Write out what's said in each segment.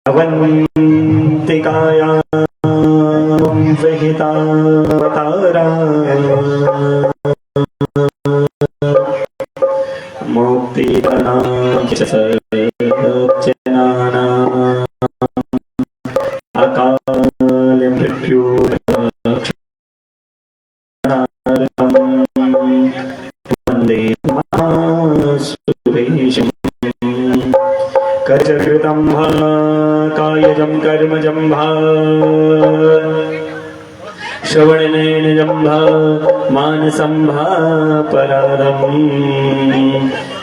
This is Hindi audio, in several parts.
अवन्तिकायां विहितावतारा मुक्तिदानां च सज्जनानां अकाले मृत्युरक्षणार्थं वन्दे महासुरेशम्। कर्जकृतं वा कायजं कर्मजं वा श्रवणनयनजं वा मानसं वा पराधं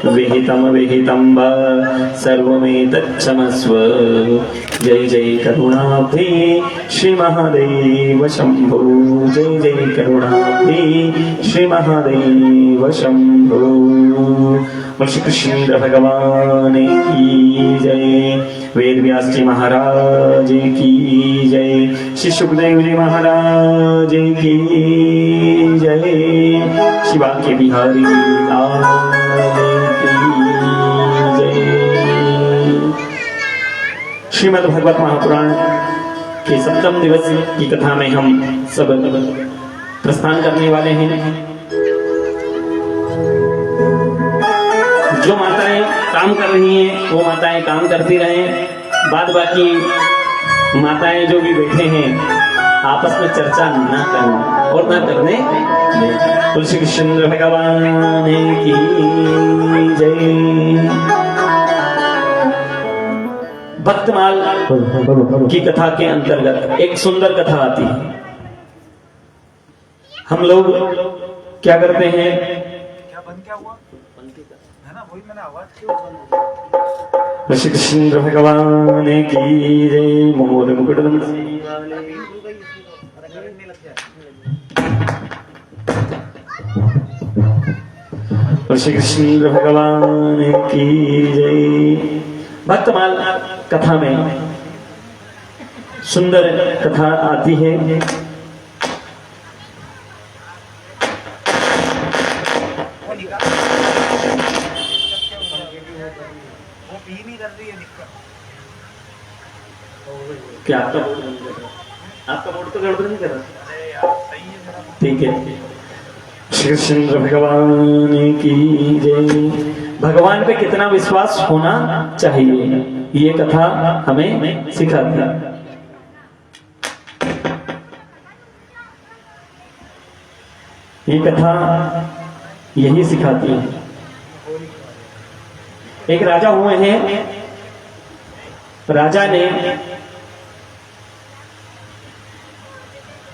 विहितं विहितं वा सर्वमेतच्छमस्व। जय जय करुणाब्धे श्री महादेव शंभो। जय जय करुणाब्धे श्री महादेव शंभो। श्री कृष्ण भगवान की जय। वेद व्यास जी महाराज की जय। श्री सुखदेव जी महाराज की जय। शिवा के बिहारी लाल की जय। श्रीमद् भागवत महापुराण के सप्तम दिवस की कथा में हम सब प्रस्थान करने वाले हैं। जो माताएं काम कर रही हैं वो माताएं काम करती रहें, बाद बाकी माताएं जो भी बैठे हैं आपस में चर्चा ना करना और ना करने दें। श्री कृष्ण भगवान की जय। भक्तमाल की कथा के अंतर्गत एक सुंदर कथा आती है। हम लोग क्या करते हैं, श्री कृष्ण भगवान की जय। मोर मुकुट श्री कृष्ण भगवान की जय। भक्तमाल कथा में सुंदर कथा आती है। क्या आपका बोर्ड तो गड़बड़ नहीं कर रहा? ठीक है। श्री कृष्ण भगवान की जय। भगवान पे कितना विश्वास होना चाहिए ये कथा हमें सिखाती है। ये कथा यही सिखाती है। एक राजा हुए हैं। राजा ने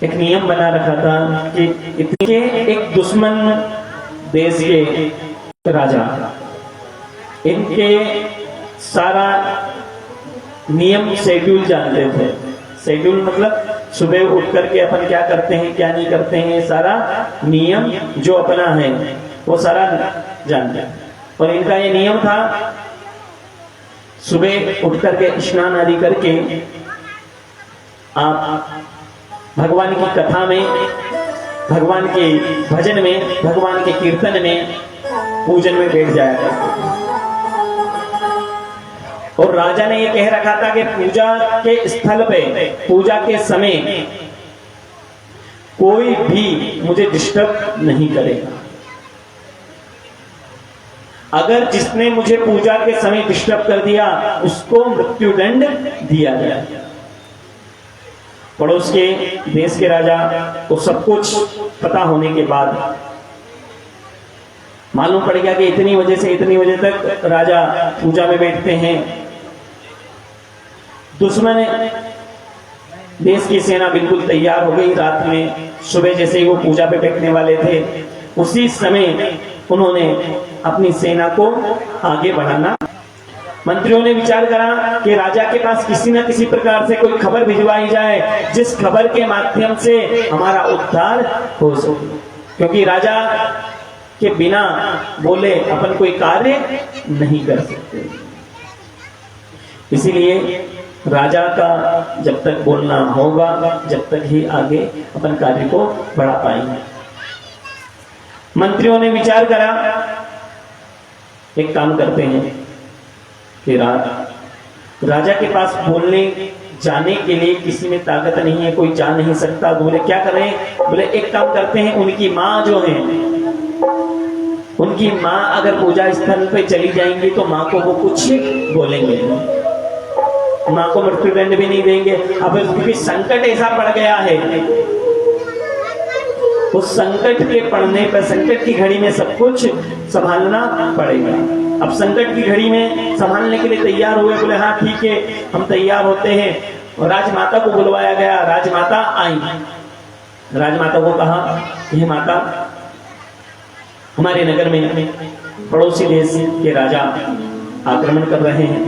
एक नियम बना रखा था कि इतने एक दुश्मन देश के राजा इनके सारा नियम शेड्यूल जानते थे। शेड्यूल मतलब सुबह उठ करके अपन क्या करते हैं क्या नहीं करते हैं, सारा नियम जो अपना है वो सारा जानते हैं। और इनका ये नियम था सुबह उठ करके स्नान आदि करके आप भगवान की कथा में, भगवान के भजन में, भगवान के कीर्तन में, पूजन में बैठ जाया करते। और राजा ने यह कह रखा था कि पूजा के स्थल पे, पूजा के समय कोई भी मुझे डिस्टर्ब नहीं करेगा। अगर जिसने मुझे पूजा के समय डिस्टर्ब कर दिया उसको मृत्युदंड दिया जाए। पड़ोस के देश के राजा को सब कुछ पता होने के बाद मालूम पड़ गया कि इतनी बजे से इतनी बजे तक राजा पूजा में बैठते हैं। दुश्मन देश की सेना बिल्कुल तैयार हो गई। रात में सुबह जैसे ही वो पूजा पे बैठने वाले थे उसी समय उन्होंने अपनी सेना को आगे बढ़ाना। मंत्रियों ने विचार करा कि राजा के पास किसी न किसी प्रकार से कोई खबर भिजवाई जाए जिस खबर के माध्यम से हमारा उद्धार हो सके, क्योंकि राजा के बिना बोले अपन कोई कार्य नहीं कर सकते। इसीलिए राजा का जब तक बोलना होगा जब तक ही आगे अपन कार्य को बढ़ा पाएंगे। मंत्रियों ने विचार करा एक काम करते हैं कि रात राजा के पास बोलने जाने के लिए किसी में ताकत नहीं है, कोई जा नहीं सकता। बोले क्या करें? बोले एक काम करते हैं, उनकी माँ जो है, उनकी माँ अगर पूजा स्थल पे चली जाएंगी तो माँ को वो कुछ बोलेंगे, माँ को मृत्युदंड भी नहीं देंगे। अब क्योंकि संकट ऐसा पड़ गया है, उस संकट के पड़ने पर संकट की घड़ी में सब कुछ संभालना पड़ेगा। अब संकट की घड़ी में संभालने के लिए तैयार हुए। बोले हाँ ठीक है, हम तैयार होते हैं। और राजमाता को बुलवाया गया। राजमाता आई। राजमाता को कहा, हे माता, हमारे नगर में पड़ोसी देश के राजा आक्रमण कर रहे हैं,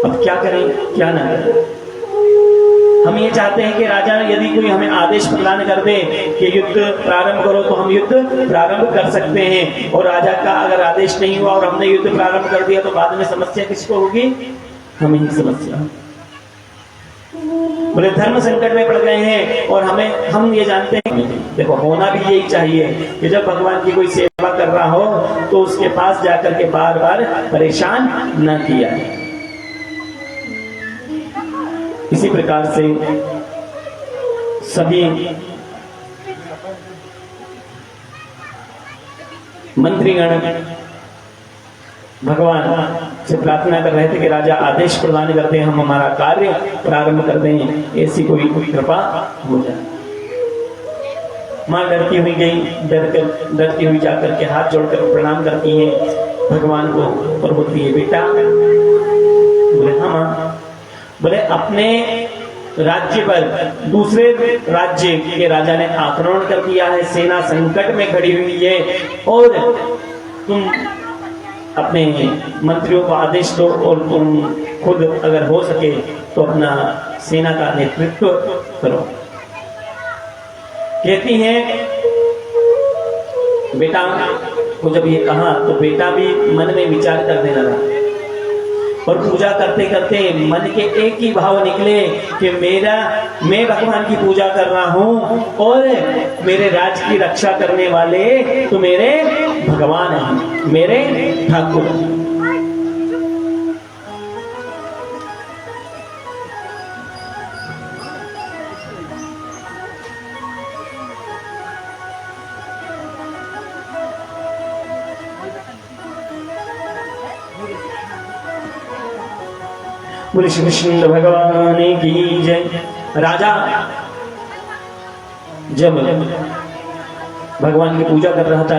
अब क्या करें, क्या ना करें? हम ये चाहते हैं कि राजा यदि कोई हमें आदेश प्रदान कर दे कि युद्ध प्रारंभ करो तो हम युद्ध प्रारंभ कर सकते हैं। और राजा का अगर आदेश नहीं हुआ और हमने युद्ध प्रारंभ कर दिया तो बाद में समस्या किसको होगी? हमें ही समस्या। बोले धर्म संकट में पड़ गए हैं और हम ये जानते हैं, देखो होना भी यही चाहिए कि जब भगवान की कोई सेवा कर रहा हो तो उसके पास जाकर के बार बार परेशान न किया है। इसी प्रकार से सभी मंत्रीगण भगवान से प्रार्थना कर रहे थे कि राजा आदेश प्रदान करते हैं, हम हमारा कार्य प्रारंभ कर दें, ऐसी कोई कृपा हो जाए। मां डरती हुई गई, डरती हुई जाकर के हाथ जोड़कर प्रणाम करती हैं भगवान को और बोलती है, बेटा। बोले हाँ मां। बोले अपने राज्य पर दूसरे राज्य के राजा ने आक्रमण कर दिया है, सेना संकट में खड़ी हुई है और तुम अपने मंत्रियों को आदेश दो और तुम खुद अगर हो सके तो अपना सेना का नेतृत्व करो। कहती हैं बेटा को जब ये कहा तो बेटा भी मन में विचार करने लगा और पूजा करते करते मन के एक ही भाव निकले कि मैं भगवान की पूजा कर रहा हूं और मेरे राज्य की रक्षा करने वाले तो मेरे भगवान हैं, मेरे ठाकुर। बोले श्री कृष्ण भगवान की जय। राजा जब भगवान की पूजा कर रहा था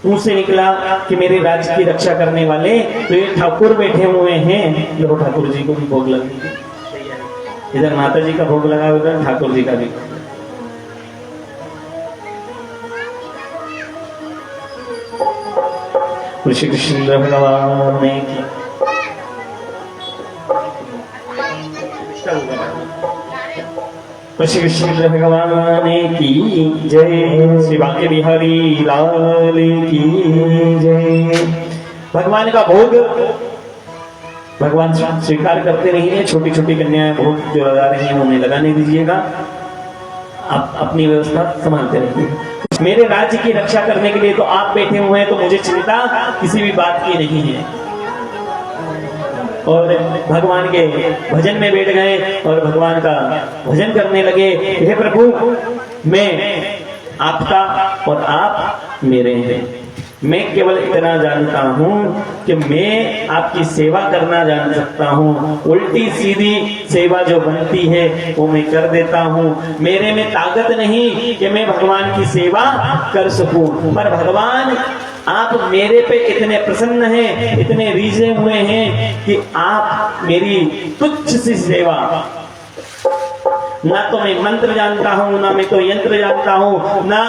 मुंह से निकला कि मेरे राज्य की रक्षा करने वाले तो ये ठाकुर बैठे हुए हैं। देखो ठाकुर जी को भी भोग लगा, इधर माता जी का भोग लगा, उधर ठाकुर जी का भी। श्री कृष्ण भगवान की श्री कृष्ण भगवान की जय। श्री बांके बिहारी लाल की जय। भगवान का भोग भगवान स्वीकार करते नहीं है। छोटी छोटी कन्याएं भोग जो लगा रही हैं उन्हें लगाने दीजिएगा, आप अपनी व्यवस्था संभालते रहिए। मेरे राज्य की रक्षा करने के लिए तो आप बैठे हुए हैं, तो मुझे चिंता किसी भी बात की नहीं है। और भगवान के भजन में बैठ गए और भगवान का भजन करने लगे। हे प्रभु, मैं आपका और आप मेरे हैं। मैं केवल इतना जानता हूँ कि मैं आपकी सेवा करना जान सकता हूँ। उल्टी सीधी सेवा जो बनती है वो मैं कर देता हूँ। मेरे में ताकत नहीं कि मैं भगवान की सेवा कर सकूं, पर भगवान आप मेरे पे इतने प्रसन्न हैं, इतने रीझे हुए हैं कि आप मेरी तुच्छ सी सेवा, ना तो मैं मंत्र जानता हूँ, ना मैं तो यंत्र जानता हूँ, ना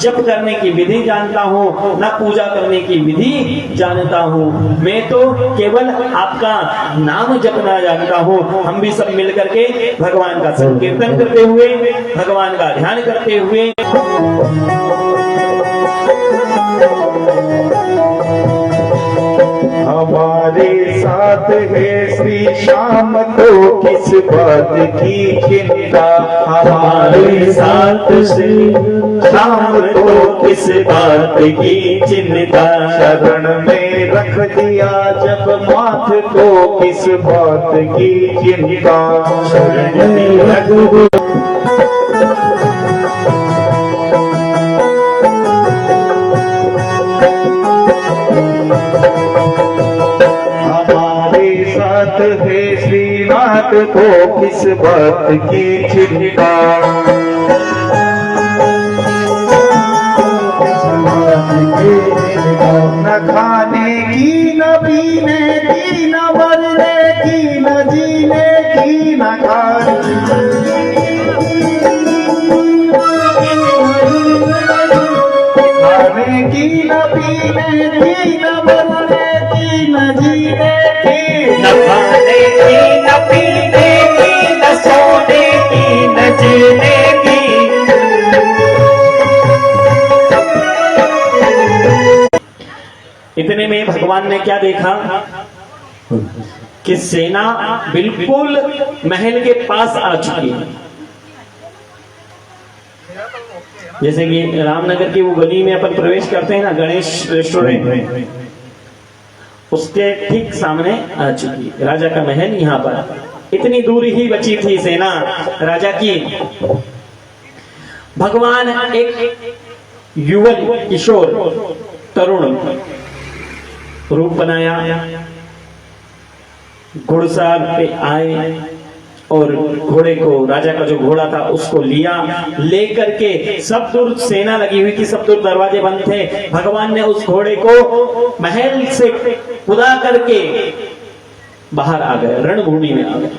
जप करने की विधि जानता हूँ, ना पूजा करने की विधि जानता हूँ। मैं तो केवल आपका नाम जपना जानता हूँ। हम भी सब मिल करके भगवान का संकीर्तन करते हुए, भगवान का ध्यान करते हुए हमारे साथ है श्री श्याम तो किस बात की चिंता। हमारे साथ श्री श्याम तो किस बात की चिंता। शरण में रख दिया जब माथ को किस बात की चिंता। शरण में रघुवीर साथ है श्रीनाथ को किस बात की चिंता। न खाने की न पीने की न मरने की न जीने की न खाने की न पीने की न मरने की न जीने की न खाने की न पीने की न सोने की न जीने की। इतने में भगवान ने क्या देखा कि सेना बिल्कुल महल के पास आ चुकी है। जैसे कि रामनगर की वो गली में अपन प्रवेश करते हैं ना, गणेश रेस्टोरेंट, उसके ठीक सामने आ चुकी है राजा का महल। यहाँ पर इतनी दूर ही बची थी सेना राजा की। भगवान एक युवक किशोर तरुण रूप बनाया, घुड़सवार पे आए और घोड़े को, राजा का जो घोड़ा था उसको लिया, लेकर के सब दूर सेना लगी हुई थी, सब दूर दरवाजे बंद थे। भगवान ने उस घोड़े को महल से कुदा करके बाहर आ गए, रणभूमि में आ गए।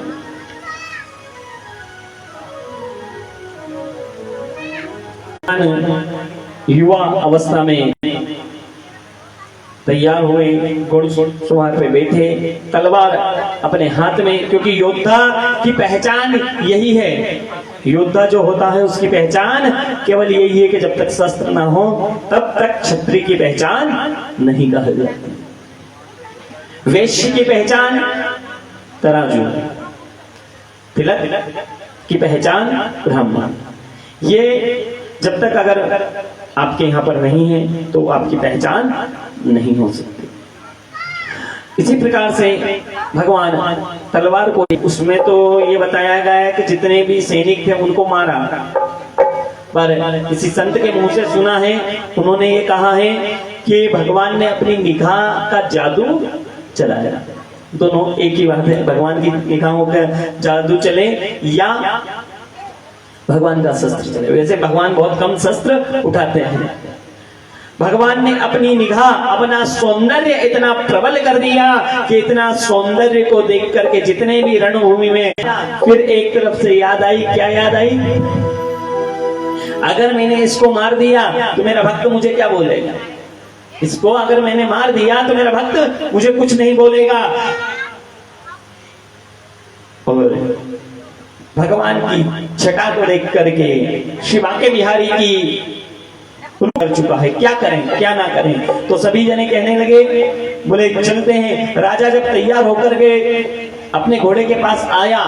युवा अवस्था में तैयार हुए, घुड़सवार पे बैठे, तलवार अपने हाथ में, क्योंकि योद्धा की पहचान यही है। योद्धा जो होता है उसकी पहचान केवल यही है कि जब तक शस्त्र ना हो तब तक क्षत्रिय की पहचान नहीं कहा जाती। वैश्य की पहचान तराजू, तिलक की पहचान ब्राह्मण। ये जब तक अगर आपके यहाँ पर नहीं है तो आपकी पहचान नहीं हो सकती। इसी प्रकार से भगवान तलवार को, उसमें तो ये बताया गया है कि जितने भी सैनिक थे उनको मारा, पर किसी संत के मुंह से सुना है, उन्होंने ये कहा है कि भगवान ने अपनी निगाह का जादू चलाया। दोनों एक ही बात है, भगवान की निगाहों का जादू चले या भगवान का शस्त्र चले। वैसे भगवान बहुत कम शस्त्र उठाते हैं। भगवान ने अपनी निगाह, अपना सौंदर्य इतना प्रबल कर दिया कि इतना सौंदर्य को देख करके जितने भी रणभूमि में, फिर एक तरफ से याद आई, क्या याद आई? अगर मैंने इसको मार दिया तो मेरा भक्त मुझे क्या बोलेगा? इसको अगर मैंने मार दिया तो मेरा भक्त मुझे कुछ नहीं बोलेगा। और भगवान की छटा को देख करके शिवा के बिहारी की कर चुका है, क्या करें क्या ना करें। तो सभी जने कहने लगे, बोले चलते हैं। राजा जब तैयार होकर के अपने घोड़े के पास आया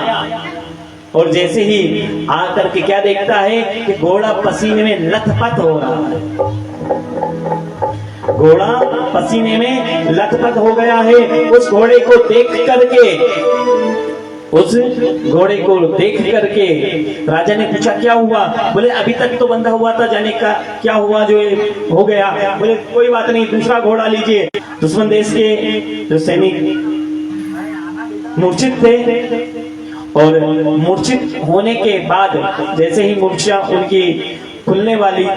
और जैसे ही आकर के क्या देखता है कि घोड़ा पसीने में लथपथ हो रहा है। घोड़ा पसीने में लथपथ हो गया है। उस घोड़े को देख करके राजा ने पूछा क्या हुआ? बोले अभी तक तो बंधा हुआ था, जाने का क्या हुआ जो हो गया? बोले कोई बात नहीं, दूसरा घोड़ा लीजिए। दुश्मन देश के जो सैनिक मूर्छित थे, और मूर्छित होने के बाद जैसे ही मूर्छा उनकी खुलने वाली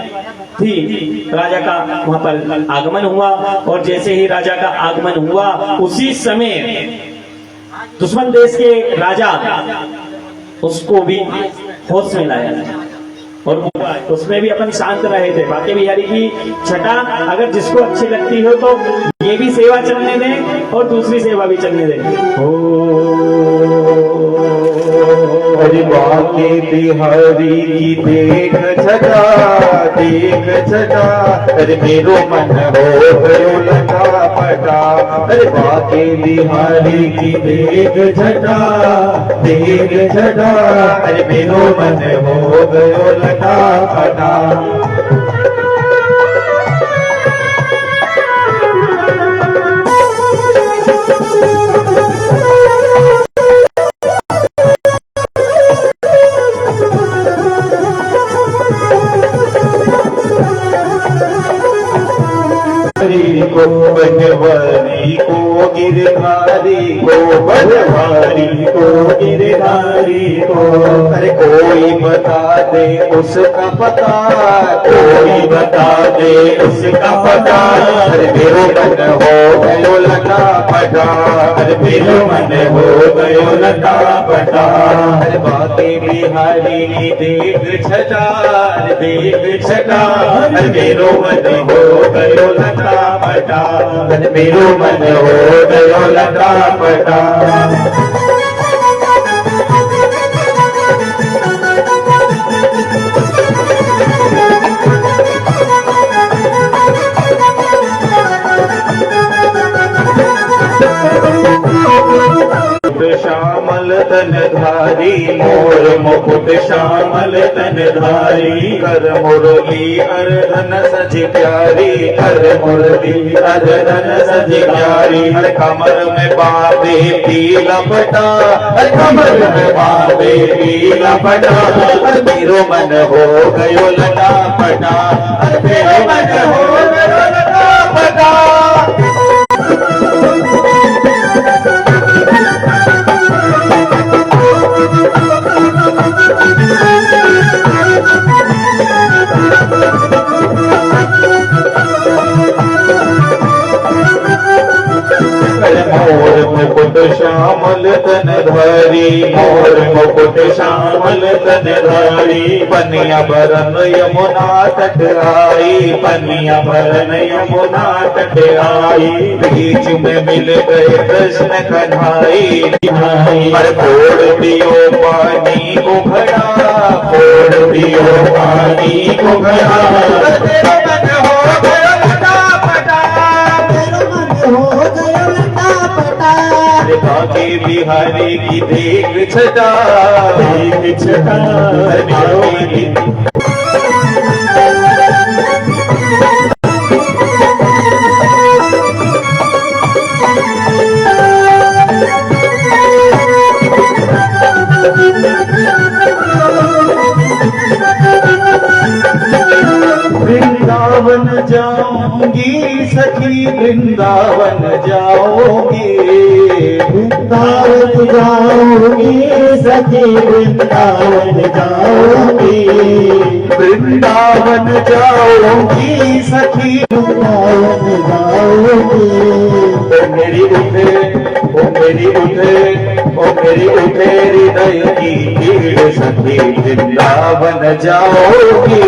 थी, राजा का वहां पर आगमन हुआ। और जैसे ही राजा का आगमन हुआ उसी समय दुश्मन देश के राजा उसको भी होश में लाया, और उसमें भी अपन शांत रहे थे। बाकी बिहारी की छटा अगर जिसको अच्छी लगती हो तो ये भी सेवा चलने दें और दूसरी सेवा भी चलने दें। अरे बाके बिहारी की देख छटा, देख छटा, अरे मेरो मन हो गयो लगा पटा। अरे बाके बिहारी की देख छटा, देख छटा, अरे मेरो मन हो गयो लगा पटा। बनवारी को गिरधारी को, बनवारी को गिरधारी को। अरे कोई बता दे उसका पता, कोई बता दे उसका पता। अरे मेरो मन हो गयो लटा पटा, अरे मेरो मन हो गयो लटा पटा। अरे बाके बिहारी की देख छटा, देख छटा। अरे मेरो मन हो गयो लटा पटा, अरे मेरो मन हो गयो लटा पटा। श्यामल तन धारी मोर मुकुट श्यामल तन धारी। कर मुरली अर्धन सज प्यारी, कर मुरली अर्धन सज प्यारी। हर कमर में बाबे पीला पटा, हर कमर में बाबे पीला पटा। हर मेरो मन हो गयो लटा पटा, हर मेरो मन हो गयो लटा पटा। मोर मुकुट श्यामल तन धारी, मोर मुकुट श्यामल तन धारी। पनिया भरन यमुना तट आई, पनिया भरन यमुना तट आई। बीच में मिल गए कृष्ण कन्हई, पर फोड़ दियो पानी को घड़ा, फोड़ दियो पानी को घड़ा। तेरा मन हो गया लटा पटा, तेरा मन हो गया लटा पटा। बाके बिहारी की देख छटा, देख छटा। वृंदावन जाऊंगी सखी, वृंदावन जाऊंगी, वृंदावन जाऊंगी सखी, वृंदावन जाऊंगी। वृंदावन जाऊंगी सखी, वृंदावन जाऊंगी। ओ मेरी उठे, ओ मेरी उठे, ओ मेरी उठे हृदय की भीड़ सखी, वृंदावन जाओगी।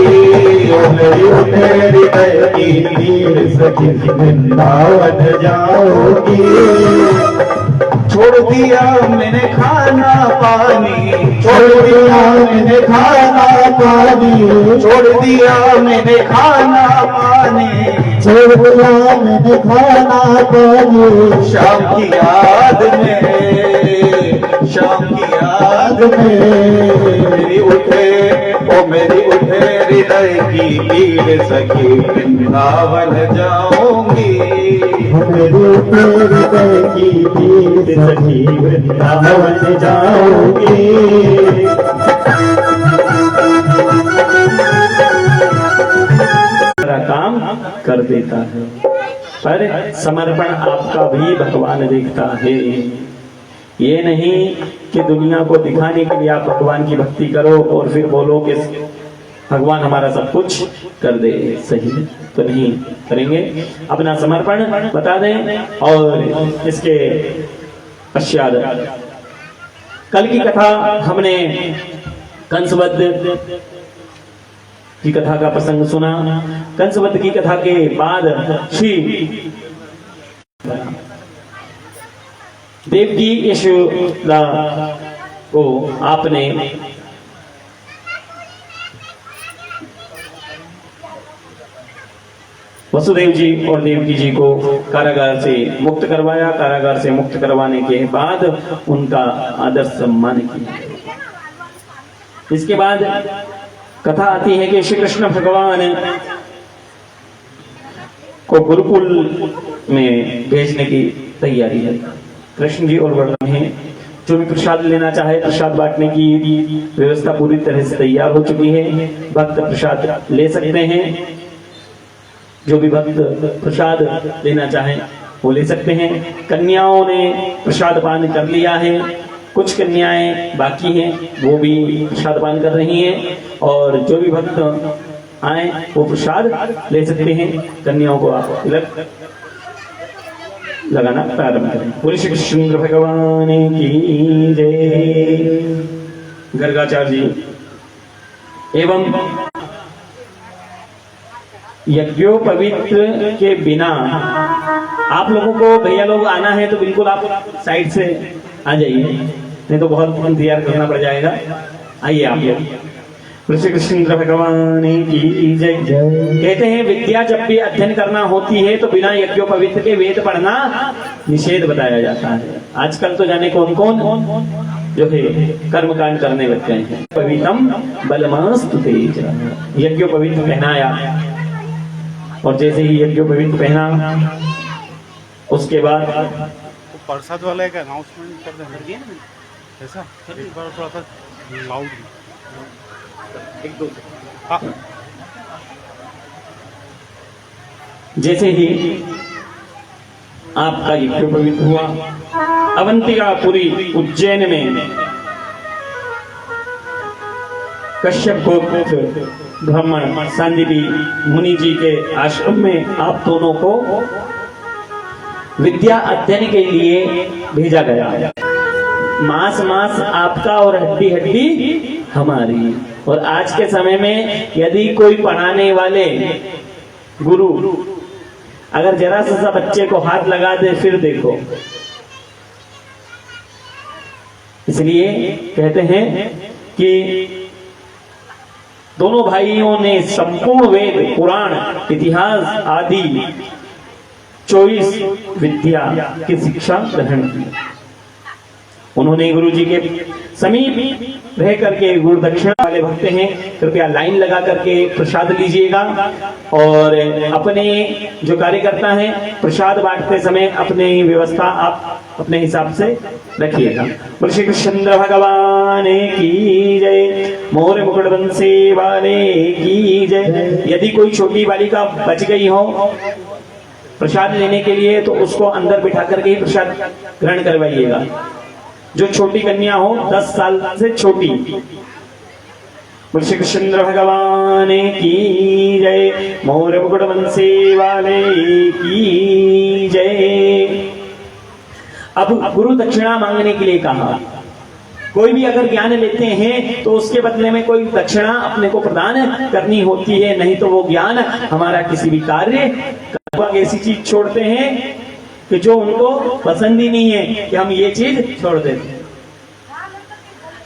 ओ मेरी उठे हृदय की भीड़ सखी, वृंदावन जाओगी। छोड़ दिया मैंने खाना पानी, छोड़ दिया मैंने खाना पानी, छोड़ दिया मैंने खाना पानी, छोड़ दिया मैंने खाना पानी। शाम की याद में, शाम की याद में मेरी उठे, ओ मेरी उठे हृदय की भीड़ सखी, वृंदावन जाऊंगी। मेरी उठे हृदय की भीड़ सखी, वृंदावन जाऊंगी। काम कर देता है, पर समर्पण आपका भी भगवान देखता है। ये नहीं कि दुनिया को दिखाने के लिए आप भगवान की भक्ति करो और फिर बोलो कि भगवान हमारा सब कुछ कर दे। सही तो नहीं करेंगे, अपना समर्पण बता दें। और इसके पश्चात कल की कथा हमने कंसवध की कथा का प्रसंग सुना। कंसवध की कथा के बाद श्री देवकी यशोदा को आपने वसुदेव जी और देवकी जी को कारागार से मुक्त करवाया। कारागार से मुक्त करवाने के बाद उनका आदर सम्मान किया। इसके बाद कथा आती है कि श्री कृष्ण भगवान को गुरुकुल में भेजने की तैयारी है। कृष्ण जी और बलराम हैं, जो भी प्रसाद लेना चाहे प्रसाद बांटने की व्यवस्था पूरी तरह से तैयार हो चुकी है। भक्त प्रसाद ले सकते हैं, जो भी भक्त प्रसाद लेना चाहे वो ले सकते हैं। कन्याओं ने प्रसाद पान कर लिया है, कुछ कन्याएं बाकी हैं, वो भी प्रसाद पान कर रही हैं। और जो भी भक्त आए वो प्रसाद ले सकते हैं। कन्याओं को आप तिलक लगाना प्रारंभ करें। बोले श्री कृष्ण भगवान की जय। गर्गाचार्य जी एवं यज्ञोपवीत के बिना आप लोगों को, भैया लोग आना है तो बिल्कुल आप साइड से आ जाइए, नहीं तो बहुत इंतजार करना पड़ जाएगा। आइए आप लोग। श्री कृष्ण भगवान की जय। कहते हैं विद्या जब भी अध्ययन करना होती है तो बिना यज्ञोपवीत के वेद पढ़ना निषेध बताया जाता है। आजकल तो जाने कौन कौन जो है कर्मकांड करने लग गए हैं। पवित्रम बलमस्तु तेज, यज्ञोपवीत पहनाया, और जैसे ही यज्ञोपवीत पहना उसके बाद प्रसाद वाला एक अनाउंसमेंट कर देंगे ऐसा, थोड़ा सा लाउड एक दो। हाँ, जैसे ही आपका यज्ञोपवीत हुआ, अवंतिकापुरी उज्जैन में कश्यप गोत्र ब्राह्मण सांदीपी मुनि जी के आश्रम में आप दोनों को विद्या अध्ययन के लिए भेजा गया। मांस मांस आपका और हड्डी हड्डी हमारी। और आज के समय में यदि कोई पढ़ाने वाले गुरु अगर जरा सा बच्चे को हाथ लगा दे फिर देखो। इसलिए कहते हैं कि दोनों भाइयों ने संपूर्ण वेद, पुराण, इतिहास आदि 24 विद्या की शिक्षा ग्रहण की। उन्होंने गुरु जी के समीप रह करके, गुरु दक्षिणा वाले भक्त हैं कृपया लाइन लगा करके प्रसाद लीजिएगा। और अपने जो कार्यकर्ता हैं प्रसाद बांटते समय अपने व्यवस्था आप अपने हिसाब से रखिएगा। श्री कृष्ण भगवान की जय। मोर मुकुट बंसी वाले की जय। यदि कोई छोटी बालिका बच गई हो प्रसाद लेने के लिए तो उसको अंदर बिठा करके ही प्रसाद ग्रहण करवाइएगा। जो छोटी कन्या हो 10 साल से छोटी। श्री कृष्ण भगवान की जय। मोर मुकुट बंसी वाले की जय। अब गुरु दक्षिणा मांगने के लिए कहा। कोई भी अगर ज्ञान लेते हैं तो उसके बदले में कोई दक्षिणा अपने को प्रदान करनी होती है, नहीं तो वो ज्ञान हमारा किसी भी कार्य ऐसी चीज छोड़ते हैं कि जो उनको पसंद ही नहीं है कि हम ये चीज छोड़ देते हैं।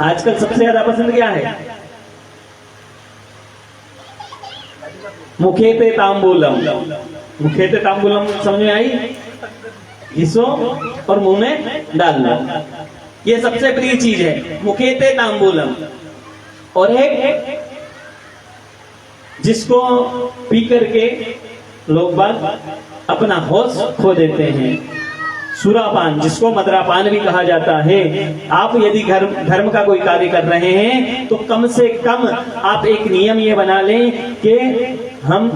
आजकल सबसे ज्यादा पसंद क्या है? मुखेते तांबूलम। मुखेते तांबूलम समझ में आई? घिसो और मुंह में डालना, ये सबसे प्रिय चीज है, मुखेते तांबूलम। और एक जिसको पी करके लोग बाग अपना होश खो देते हैं, सुरापान, जिसको मदरापान भी कहा जाता है। आप यदि धर्म का कोई कार्य कर रहे हैं तो कम से कम आप एक नियम ये बना लें कि हम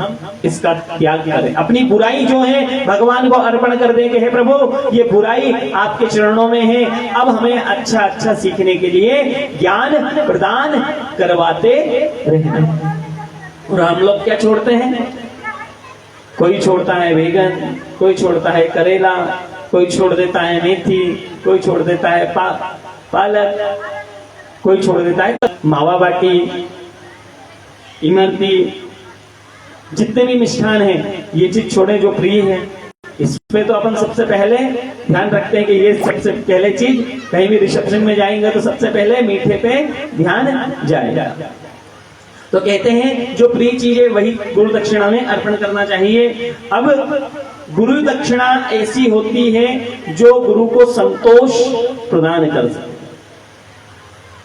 इसका त्याग करें। अपनी बुराई जो है भगवान को अर्पण कर दें कि हे प्रभु ये बुराई आपके चरणों में है, अब हमें अच्छा अच्छा सीखने के लिए ज्ञान प्रदान करवाते रहना। और हम लोग क्या छोड़ते हैं? कोई छोड़ता है बैगन, कोई छोड़ता है करेला, कोई छोड़ देता है मेथी, कोई छोड़ देता है पालक, कोई छोड़ देता है मावा बाटी, इमरती, जितने भी मिष्ठान हैं ये चीज छोड़े जो प्रिय है। इस पे तो अपन सबसे पहले ध्यान रखते हैं कि ये सबसे पहले चीज, कहीं भी रिसेप्शन में जाएंगे तो सबसे पहले मीठे पे ध्यान जाएगा। तो कहते हैं जो प्रिय चीज है वही गुरु दक्षिणा में अर्पण करना चाहिए। अब गुरु दक्षिणा ऐसी होती है जो गुरु को संतोष प्रदान कर सके,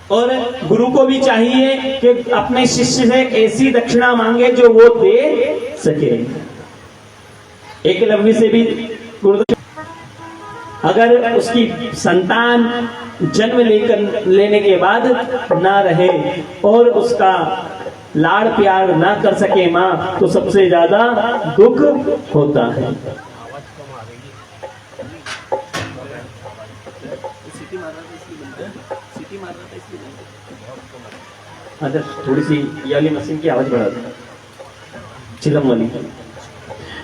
और गुरु को भी चाहिए कि अपने शिष्य से ऐसी दक्षिणा मांगे जो वो दे सके। एकलव्य से भी गुरु अगर उसकी संतान जन्म लेने के बाद ना रहे और उसका लाड़ प्यार ना कर सके माँ, तो सबसे ज्यादा दुख होता है। आदर्श थोड़ी सी ये वाली मशीन की आवाज बढ़ा दो, चिलम वाली।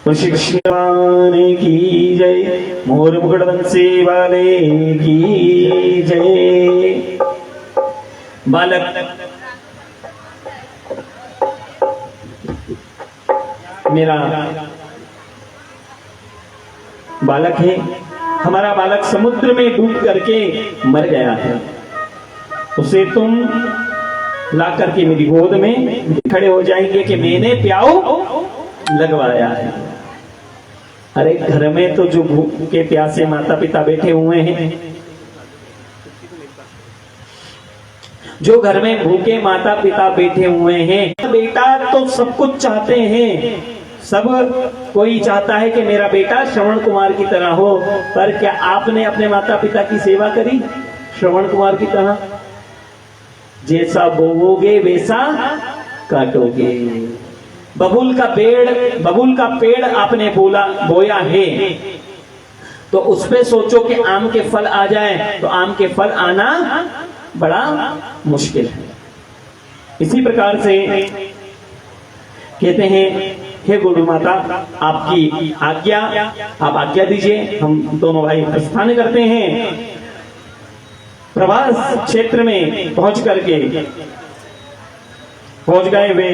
और श्री कृष्ण भगवान की जय, मोर मुकुट बंसी वाले की जय। बालक मेरा बालक है, हमारा बालक समुद्र में डूब करके मर गया है, उसे तुम ला करके मेरी गोद में खड़े हो जाएंगे कि मैंने प्याऊ लगवाया है। अरे घर में तो जो भूखे प्यासे माता पिता बैठे हुए हैं, जो घर में भूखे माता पिता बैठे हुए हैं, बेटा तो सब कुछ चाहते हैं, सब कोई चाहता है कि मेरा बेटा श्रवण कुमार की तरह हो, पर क्या आपने अपने माता पिता की सेवा करी श्रवण कुमार की तरह? जैसा बोओगे वैसा काटोगे। बबूल का पेड़ आपने बोया है, तो उस पे सोचो कि आम के फल आ जाए, तो आम के फल आना बड़ा मुश्किल है। इसी प्रकार से कहते हैं, हे गुरु माता आपकी आज्ञा, आप आज्ञा दीजिए, हम दोनों भाई प्रस्थान करते हैं। प्रवास क्षेत्र में पहुंच गए वे,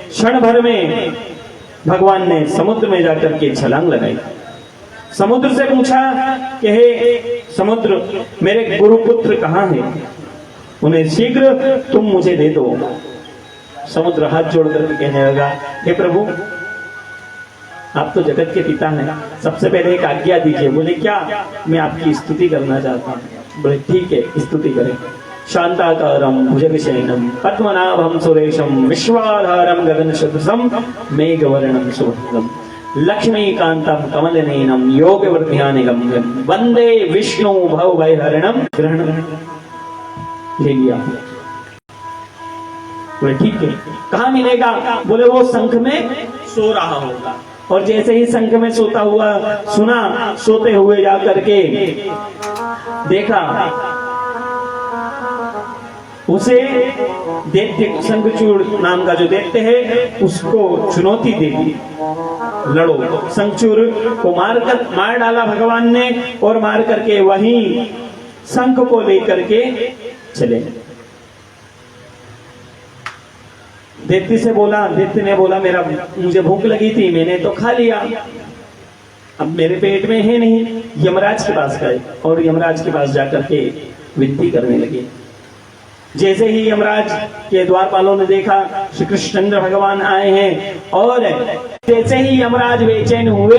क्षण भर में भगवान ने समुद्र में जाकर के छलांग लगाई। समुद्र से पूछा कि हे समुद्र, मेरे गुरुपुत्र कहाँ हैं? उन्हें शीघ्र तुम मुझे दे दो। समुद्र हाथ जोड़ करके कहने लगा, हे प्रभु, आप तो जगत के पिता हैं, सबसे पहले एक आज्ञा दीजिए। बोले क्या? मैं आपकी स्तुति करना चाहता हूँ। बोले ठीक है, स्तुति करें। शांताकारं भुजगशयनं पद्मनाभं सुरेशं विश्वाधारं गगनसदृशं मेघवर्णं शुभंगं लक्ष्मीकान्तं कमलनयनं योगवर्ध्यानिगम्यं वंदे विष्णु भवभयहरणं। ग्रहण ले लिया। बोले ठीक है, कहाँ मिलेगा? बोले वो शंख में सो रहा होगा। और जैसे ही शंख में सोता हुआ सुना, सोते हुए जा करके देखा, उसे दैत्य शंखचूड़ नाम का जो दैत्य है, उसको चुनौती दे दी, लड़ो। शंखचूड़ को मार डाला भगवान ने, और मार करके वहीं शंख को लेकर के चले। दैत्य ने बोला मुझे भूख लगी थी, मैंने तो खा लिया, अब मेरे पेट में है नहीं। यमराज के पास गए और यमराज के पास जाकर के विनती करने लगे। जैसे ही यमराज के द्वारपालों ने देखा श्री कृष्णचंद्र भगवान आए हैं, और जैसे ही यमराज बेचैन हुए,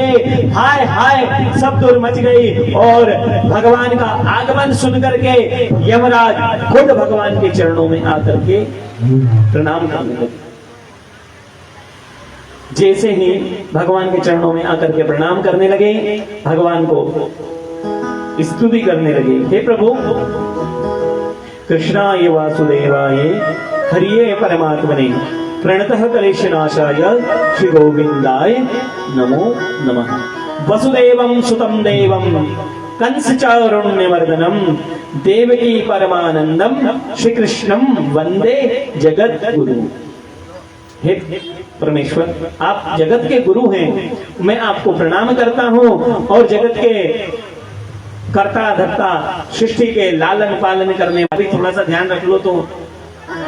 हाय हाय सब दूर मच गई, और भगवान का आगमन सुन करके यमराज खुद भगवान के चरणों में आकर के प्रणाम करने लगे। जैसे ही भगवान के चरणों में आकर के प्रणाम करने लगे, भगवान को स्तुति करने लगे, हे प्रभु, कृष्णाय वासुदेवाय हरिये परमात्मने प्रणतः क्लेशनाशाय श्री गोविंदाय नमो नमः। वसुदेवं सुतं देवं कंसचारुण्यमर्दनं देवकी परमानंदम श्री कृष्णं वंदे जगत गुरु। हे परमेश्वर, आप जगत के गुरु हैं, मैं आपको प्रणाम करता हूँ, और जगत के कर्ता धर्ता सृष्टि के लालन पालन करने वाली, थोड़ा सा ध्यान रख लो तो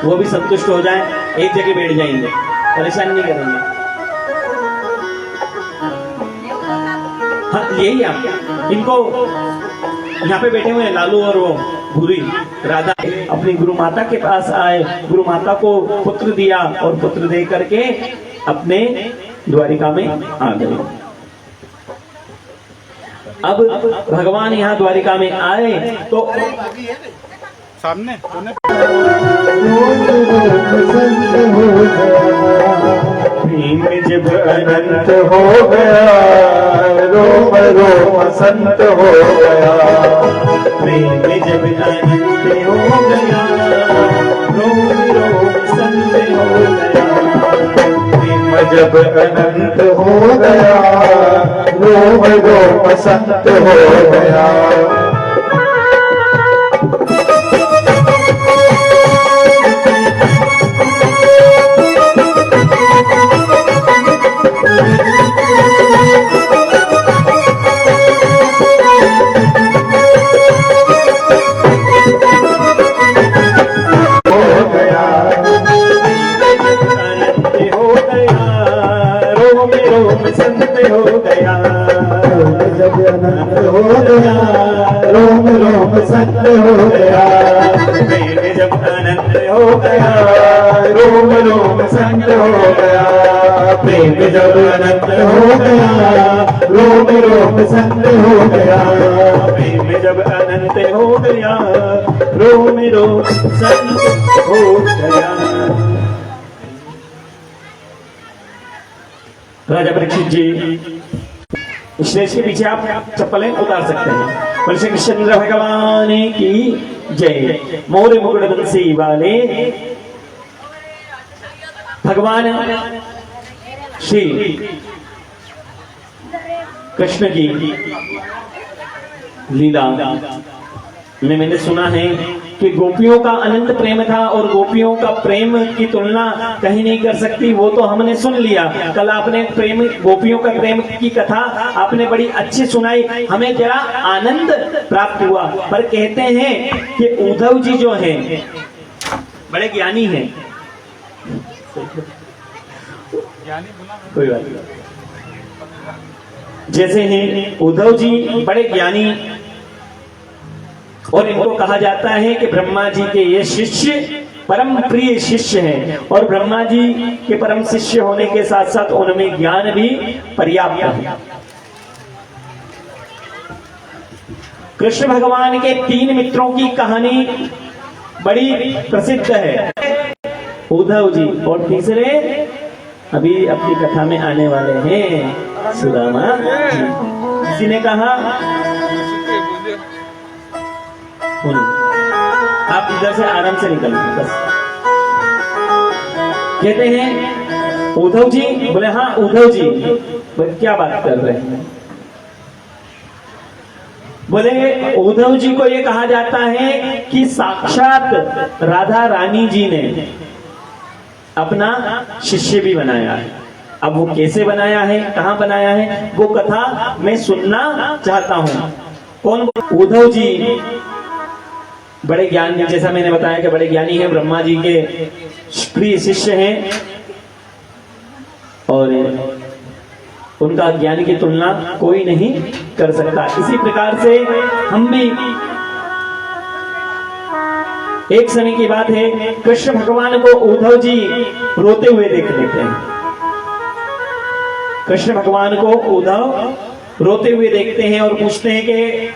वो भी संतुष्ट हो जाए, एक जगह बैठ जाएंगे, परेशान नहीं करेंगे। हाँ यही आप इनको यहाँ पे बैठे हुए हैं, लालू और वो भूरी राधा अपनी गुरु माता के पास आए, गुरु माता को पुत्र दिया, और पुत्र दे करके अपने द्वारिका में आ गए। अब भगवान यहाँ द्वारिका में आए तो सामने प्रेम जब अनंत हो गया, रोम रोम संत हो गया। प्रेम जब अनंत हो गया, रोम रोम संत हो गया। प्रेम जब अनंत हो गया, रोम रोम संत हो गया। रोम संत हो गया, प्रेम जब अनंत हो गया, रोम रोम संत हो गया, प्रेम जब अनंत हो गया, रोम रोम संत हो गया, प्रेम जब अनंत हो गया, रोम रोम संत हो गया। राजा परीक्षित जी, स्टेज के पीछे आप चप्पलें उतार सकते हैं। बोल श्री कृष्ण भगवान की जय। मोर मुकुट बंसी वाले भगवान श्री कृष्ण की लीला में मैंने सुना है कि गोपियों का अनंत प्रेम था और गोपियों का प्रेम की तुलना कहीं नहीं कर सकती, वो तो हमने सुन लिया। कल आपने प्रेम, गोपियों का प्रेम की कथा आपने बड़ी अच्छी सुनाई, हमें जरा आनंद प्राप्त हुआ। पर कहते हैं कि उद्धव जी जो हैं बड़े ज्ञानी हैं। कोई बात नहीं। जैसे हैं उद्धव जी बड़े ज्ञानी, और इनको कहा जाता है कि ब्रह्मा जी के ये शिष्य परम प्रिय शिष्य हैं, और ब्रह्मा जी के परम शिष्य होने के साथ साथ उनमें ज्ञान भी पर्याप्त है। कृष्ण भगवान के 3 मित्रों की कहानी बड़ी प्रसिद्ध है, उद्धव जी, और तीसरे अभी अपनी कथा में आने वाले हैं सुदामा जी। किसी ने कहा आप इधर से आराम से निकल बस। कहते हैं उद्धव जी, बोले हाँ उद्धव जी, बोले क्या बात कर रहे हैं? बोले उद्धव जी को ये कहा जाता है कि साक्षात राधा रानी जी ने अपना शिष्य भी बनाया है। अब वो कैसे बनाया है, कहाँ बनाया है, वो कथा मैं सुनना चाहता हूं। कौन? उद्धव जी बड़े ज्ञानी, जैसा मैंने बताया कि बड़े ज्ञानी हैं, ब्रह्मा जी के प्रिय शिष्य हैं, और उनका ज्ञान की तुलना कोई नहीं कर सकता। इसी प्रकार से हम भी, एक समय की बात है, कृष्ण भगवान को उद्धव जी रोते हुए देख लेते हैं। कृष्ण भगवान को उद्धव रोते हुए देखते हैं और पूछते हैं कि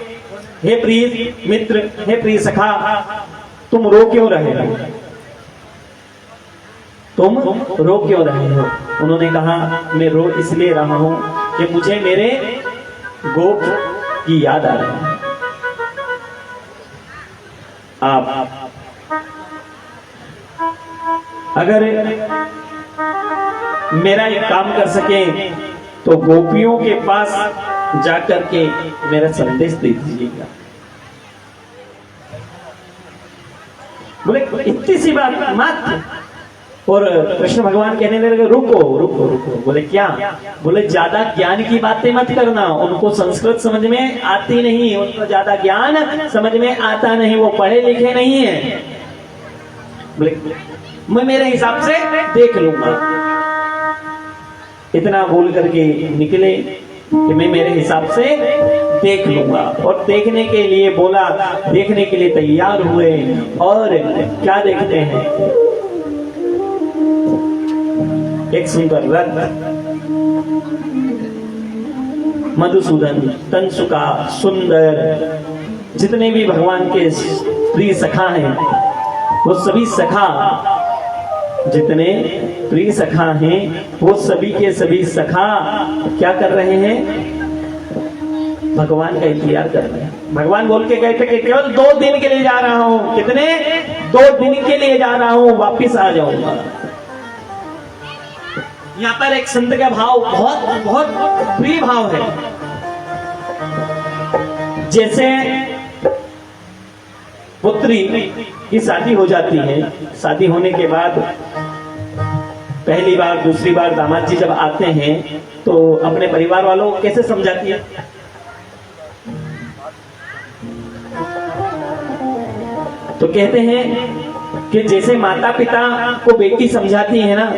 हे प्रिय मित्र, हे प्रिय सखा, तुम रो क्यों रहे हो? तुम रो क्यों रहे हो? उन्होंने कहा मैं रो इसलिए रहा हूं कि मुझे मेरे गोप की याद आ रही है। आप अगर मेरा एक काम कर सके तो गोपियों के पास जाकर के मेरा संदेश दे दीजिएगा। बोले इतनी सी बात मात्र? और कृष्ण भगवान कहने लगे रुको रुको रुको। बोले क्या? बोले ज्यादा ज्ञान की बातें मत करना, उनको संस्कृत समझ में आती नहीं, उनको ज्यादा ज्ञान समझ में आता नहीं, वो पढ़े लिखे नहीं है। बोले मैं मेरे हिसाब से देख लूंगा। इतना बोल करके निकले कि मैं मेरे हिसाब से देख लूंगा, और देखने के लिए बोला, देखने के लिए तैयार हुए, और क्या देखते हैं? एक सुंदर रथ, मधुसूदन, तंसुका, सुंदर, जितने भी भगवान के प्रिय सखा हैं, वो सभी सखा, जितने प्रिय सखा हैं, वो सभी के सभी सखा क्या कर रहे हैं? भगवान का इंतजार कर रहे हैं। भगवान बोल के गए थे कि केवल 2 दिन के लिए जा रहा हूं। कितने? 2 दिन के लिए जा रहा हूं, वापिस आ जाऊंगा। यहाँ पर एक संत का भाव बहुत बहुत प्रिय भाव है। जैसे पुत्री की शादी हो जाती है, शादी होने के बाद पहली बार, दूसरी बार दामाद जी जब आते हैं तो अपने परिवार वालों को कैसे समझाती है? तो कहते हैं कि जैसे माता पिता को बेटी समझाती है ना,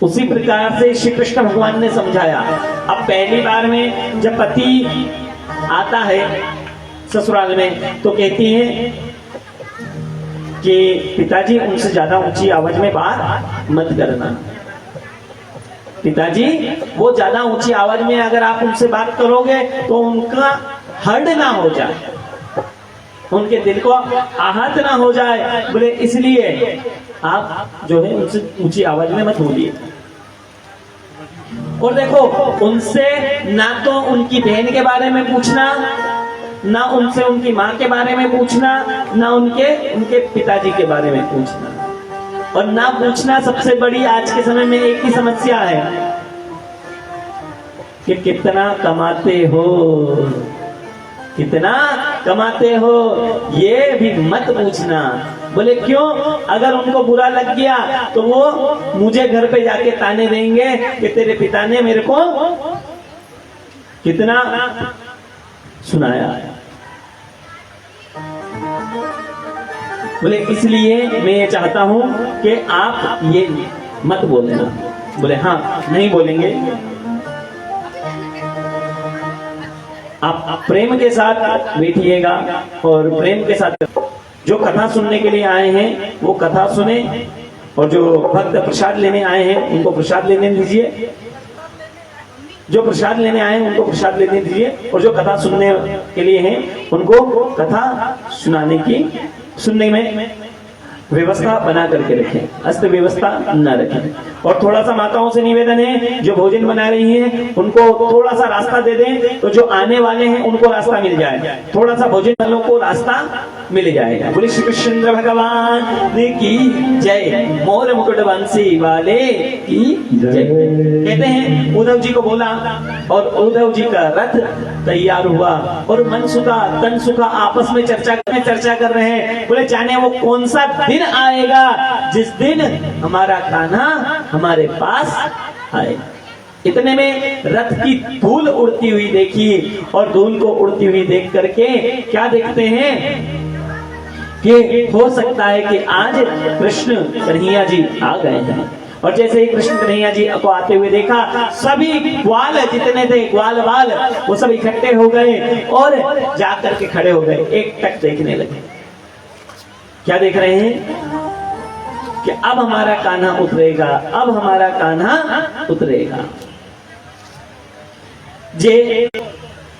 उसी प्रकार से श्री कृष्ण भगवान ने समझाया। अब पहली बार में जब पति आता है ससुराल में, तो कहती है कि पिताजी उनसे ज्यादा ऊंची आवाज में बात मत करना। पिताजी वो ज्यादा ऊंची आवाज में अगर आप उनसे बात करोगे तो उनका हर्ट ना हो जाए, उनके दिल को आहत ना हो जाए, बोले इसलिए आप जो है उनसे ऊंची आवाज में मत बोलिए। और देखो, उनसे ना तो उनकी बहन के बारे में पूछना, ना उनसे उनकी माँ के बारे में पूछना, ना उनके पिताजी के बारे में पूछना, और ना पूछना सबसे बड़ी आज के समय में एक ही समस्या है कि कितना कमाते हो, कितना कमाते हो, ये भी मत पूछना। बोले क्यों? अगर उनको बुरा लग गया तो वो मुझे घर पे जाके ताने देंगे कि तेरे पिता ने मेरे को कितना सुनाया। बोले इसलिए मैं ये चाहता हूं कि आप ये मत बोलना। बोले हाँ, नहीं बोलेंगे। आप प्रेम के साथ बैठिएगा और प्रेम के साथ जो कथा सुनने के लिए आए हैं वो कथा सुने, और जो भक्त प्रसाद लेने आए हैं उनको प्रसाद लेने दीजिए, जो प्रसाद लेने आए हैं उनको प्रसाद लेने दीजिए, और जो कथा सुनने के लिए हैं उनको कथा सुनने में व्यवस्था बना करके रखें, अस्त व्यवस्था न रखें। और थोड़ा सा माताओं से निवेदन है, जो भोजन बना रही हैं उनको थोड़ा सा रास्ता दे दें, तो जो आने वाले हैं उनको रास्ता मिल जाए, थोड़ा सा भोजन वालों को रास्ता मिल जाएगा। बोले श्री कृष्ण भगवान की जय, मोर मुकुट बंसी वाले की जय। कहते हैं उद्धव जी को बोला, और उद्धव जी का रथ तैयार हुआ, और मन सुखा तन सुखा आपस में चर्चा कर रहे हैं। बोले जाने वो कौन सा दिन आएगा जिस दिन हमारा कान्हा हमारे पास आए। इतने में रथ की धूल उड़ती हुई देखी, और धूल को उड़ती हुई देख करके क्या देखते हैं कि हो सकता है कि आज कृष्ण कन्हैया जी आ गए हैं। और जैसे ही कृष्ण कन्हैया जी को आते हुए देखा, सभी ग्वाल जितने थे, ग्वाल बाल, वो सब इकट्ठे हो गए और जाकर के खड़े हो गए, एक टक देखने लगे। क्या देख रहे हैं कि अब हमारा कान्हा उतरेगा, अब हमारा कान्हा उतरेगा। जे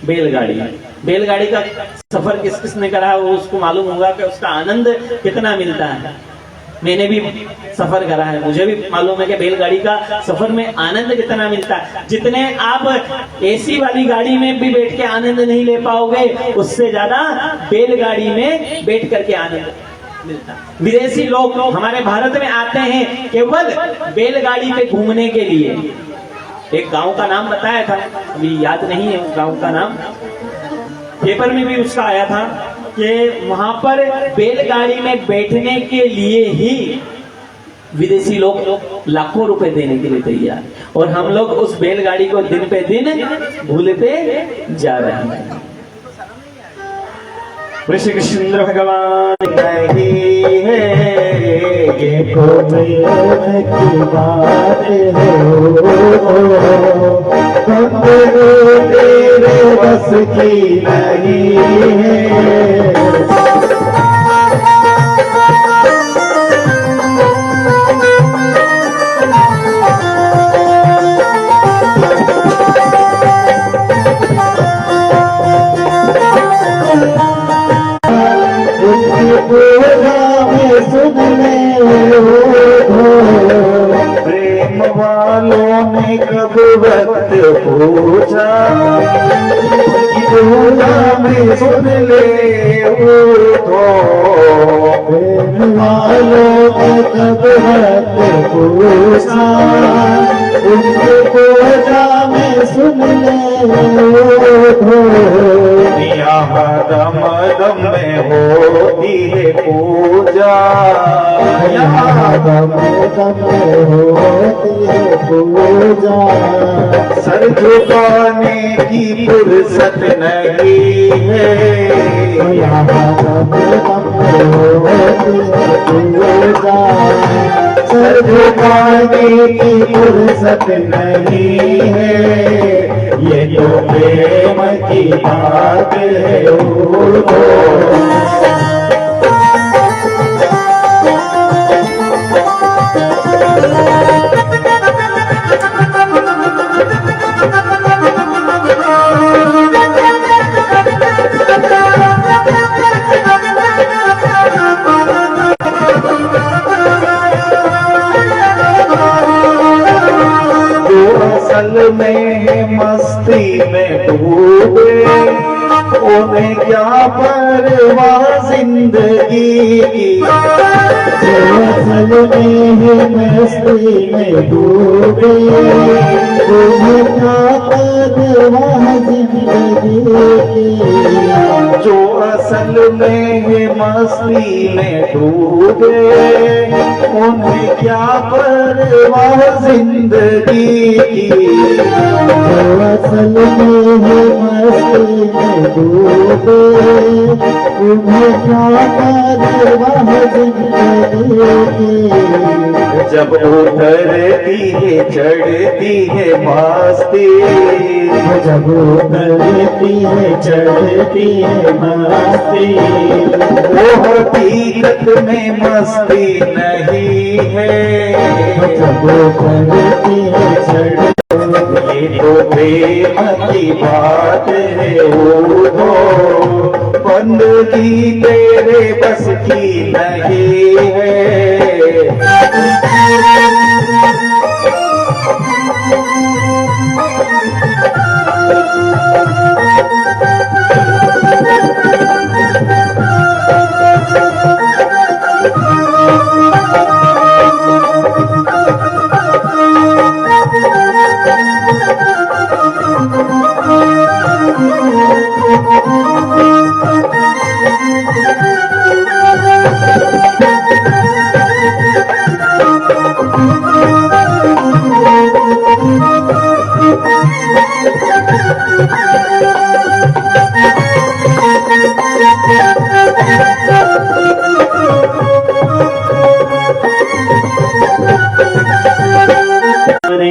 बैलगाड़ी का सफर किसने करा है वो उसको मालूम होगा कि उसका आनंद कितना मिलता है। मैंने भी सफर करा है, मुझे भी मालूम है कि बैलगाड़ी का सफर में आनंद कितना मिलता है। जितने आप एसी वाली गाड़ी में भी बैठ के आनंद नहीं ले पाओगे, उससे ज्यादा बैलगाड़ी में बैठ करके आनंद मिलता। विदेशी लोग हमारे भारत में आते हैं केवल बैलगाड़ी पे घूमने के लिए। एक गांव का नाम बताया था, अभी याद नहीं है उस गांव का नाम, पेपर में भी उसका आया था कि वहां पर बैलगाड़ी में बैठने के लिए ही विदेशी लोग लाखों रुपए देने के लिए तैयार, और हम लोग उस बैलगाड़ी को दिन पे दिन भूलते जा रहे हैं। श्री कृष्ण भगवान नहीं है ये कोई की बात हो, तेरे बस की नहीं है। प्रेम वालों ने कब वक्त पूछा, पूजा में सुन ले तो। प्रेम वालों ने कब वक्त पूछा, उनकी पूजा में सुन ले तो। यहाँ दम दम में होती है पूजा, यहाँ दम दम में होती है पूजा। सर झुकाने की फुर्सत नहीं है, यहाँ दम दम में होती है पूजा। सर झुकाने की फुर्सत नहीं है, ये तो प्रेम की बात है ओ। असल में मस्ती में डूबे उन्हें क्या परवाह जिंदगी की। असल में मस्ती में डूबे उन्हें क्या परवाह जिंदगी की। जो असल में मस्ती में डूबे उन्हें क्या परवाह जिंदगी की। असल में मस्ती में डूबे उन्हें क्या परवाह जिंदगी की। जब उतरती है चढ़ती है मस्ती, जब उतरती है चढ़ती है मस्ती, वो हकीकत में मस्ती नहीं है। जब उतरती है चढ़ती, ये तो प्रेम की बात है ओ। बंदगी तेरे बस की नहीं है।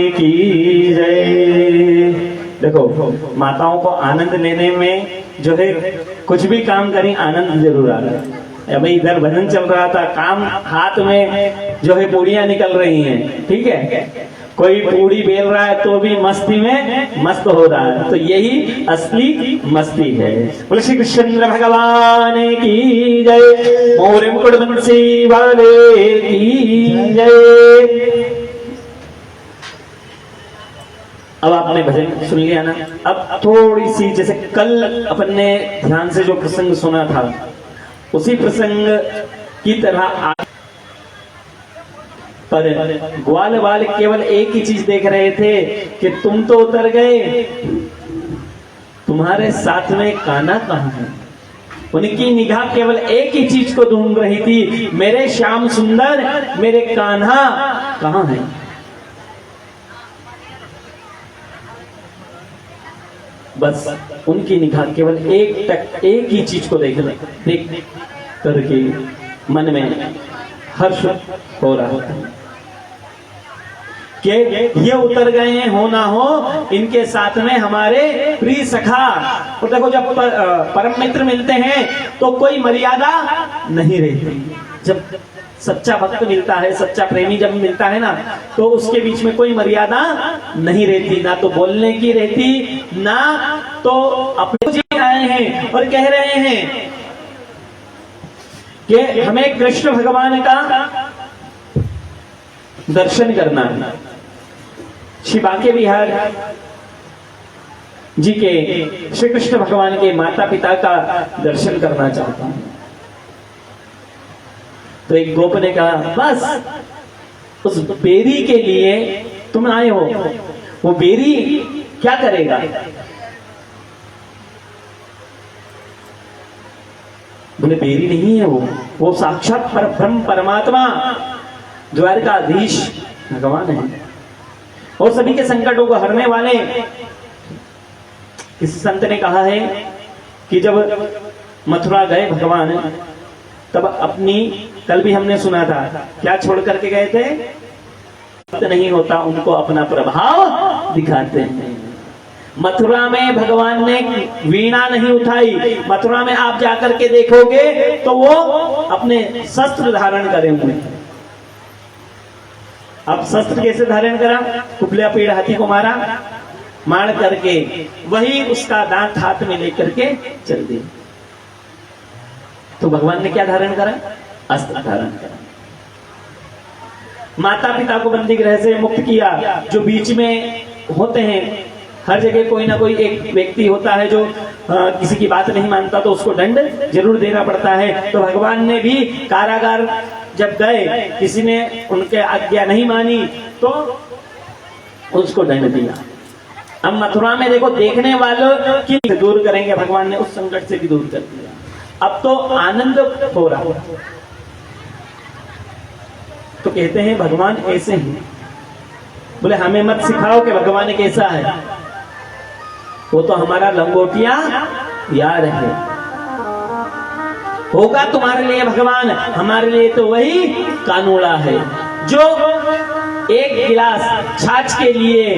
की जय। देखो, माताओं को आनंद लेने में जो है कुछ भी काम करें आनंद जरूर आ रहा है। अभी इधर भजन चल रहा था, काम हाथ में जो है पूड़ियां निकल रही हैं, ठीक है, कोई पूड़ी बेल रहा है तो भी मस्ती में मस्त हो रहा है। तो यही असली मस्ती है। बोले श्री कृष्ण भगवान की जय। मोरे मुकुट बंसी वाले की जय। अब आपने भजन सुन लिया ना। अब थोड़ी सी, जैसे कल अपन ने ध्यान से जो प्रसंग सुना था उसी प्रसंग की तरह पर ग्वाल वाल केवल एक ही चीज देख रहे थे कि तुम तो उतर गए, तुम्हारे साथ में कान्हा कहाँ है। उनकी निगाह केवल एक ही चीज को ढूंढ रही थी, मेरे श्याम सुंदर, मेरे कान्हा कहाँ है। बस उनकी निगाह केवल एक ही चीज को देख करके मन में हर्ष हो रहा था कि ये उतर गए हैं, हो ना हो इनके साथ में हमारे प्रिय सखा। तो देखो, जब परम मित्र मिलते हैं तो कोई मर्यादा नहीं रहती। जब सच्चा भक्त मिलता है, सच्चा प्रेमी जब मिलता है ना, तो उसके बीच में कोई मर्यादा नहीं रहती, ना तो बोलने की रहती, ना तो अपने जी आए हैं और कह रहे हैं कि हमें कृष्ण भगवान का दर्शन करना है। श्री बांके बिहार जी के श्री कृष्ण भगवान के माता पिता का दर्शन करना चाहता हूं। तो एक गोप ने कहा, बस उस बेरी के लिए तुम आए हो, वो बेरी क्या करेगा। बोले बेरी नहीं है, वो साक्षात परब्रह्म परमात्मा द्वारकाधीश भगवान है और सभी के संकटों को हरने वाले। किसी संत ने कहा है कि जब मथुरा गए भगवान, तब अपनी, कल भी हमने सुना था, क्या छोड़ करके गए थे, नहीं होता उनको अपना प्रभाव दिखाते हैं। मथुरा में भगवान ने वीणा नहीं उठाई, मथुरा में आप जाकर के देखोगे तो वो अपने शस्त्र धारण करे हुए हैं। अब शस्त्र कैसे धारण करा? कुबला पेड़ हाथी को मार करके वही उसका दांत हाथ में लेकर के चल दिए। तो भगवान ने क्या धारण करा? अस्त्र धारण करा। माता पिता को बंदी गृह से मुक्त किया। जो बीच में होते हैं, हर जगह कोई ना कोई एक व्यक्ति होता है जो किसी की बात नहीं मानता, तो उसको दंड जरूर देना पड़ता है। तो भगवान ने भी कारागार जब गए, किसी ने उनके आज्ञा नहीं मानी तो उसको दंड दिया। अब मथुरा में देखो, देखने वालों की दूर करेंगे, भगवान ने उस संकट से भी दूर कर दिया। अब तो आनंद हो रहा। तो कहते हैं भगवान ऐसे हैं। बोले हमें मत सिखाओ कि भगवान कैसा है, वो तो हमारा लंगोटिया यार है। होगा तुम्हारे लिए भगवान, हमारे लिए तो वही कानूड़ा है। जो एक गिलास छाछ के लिए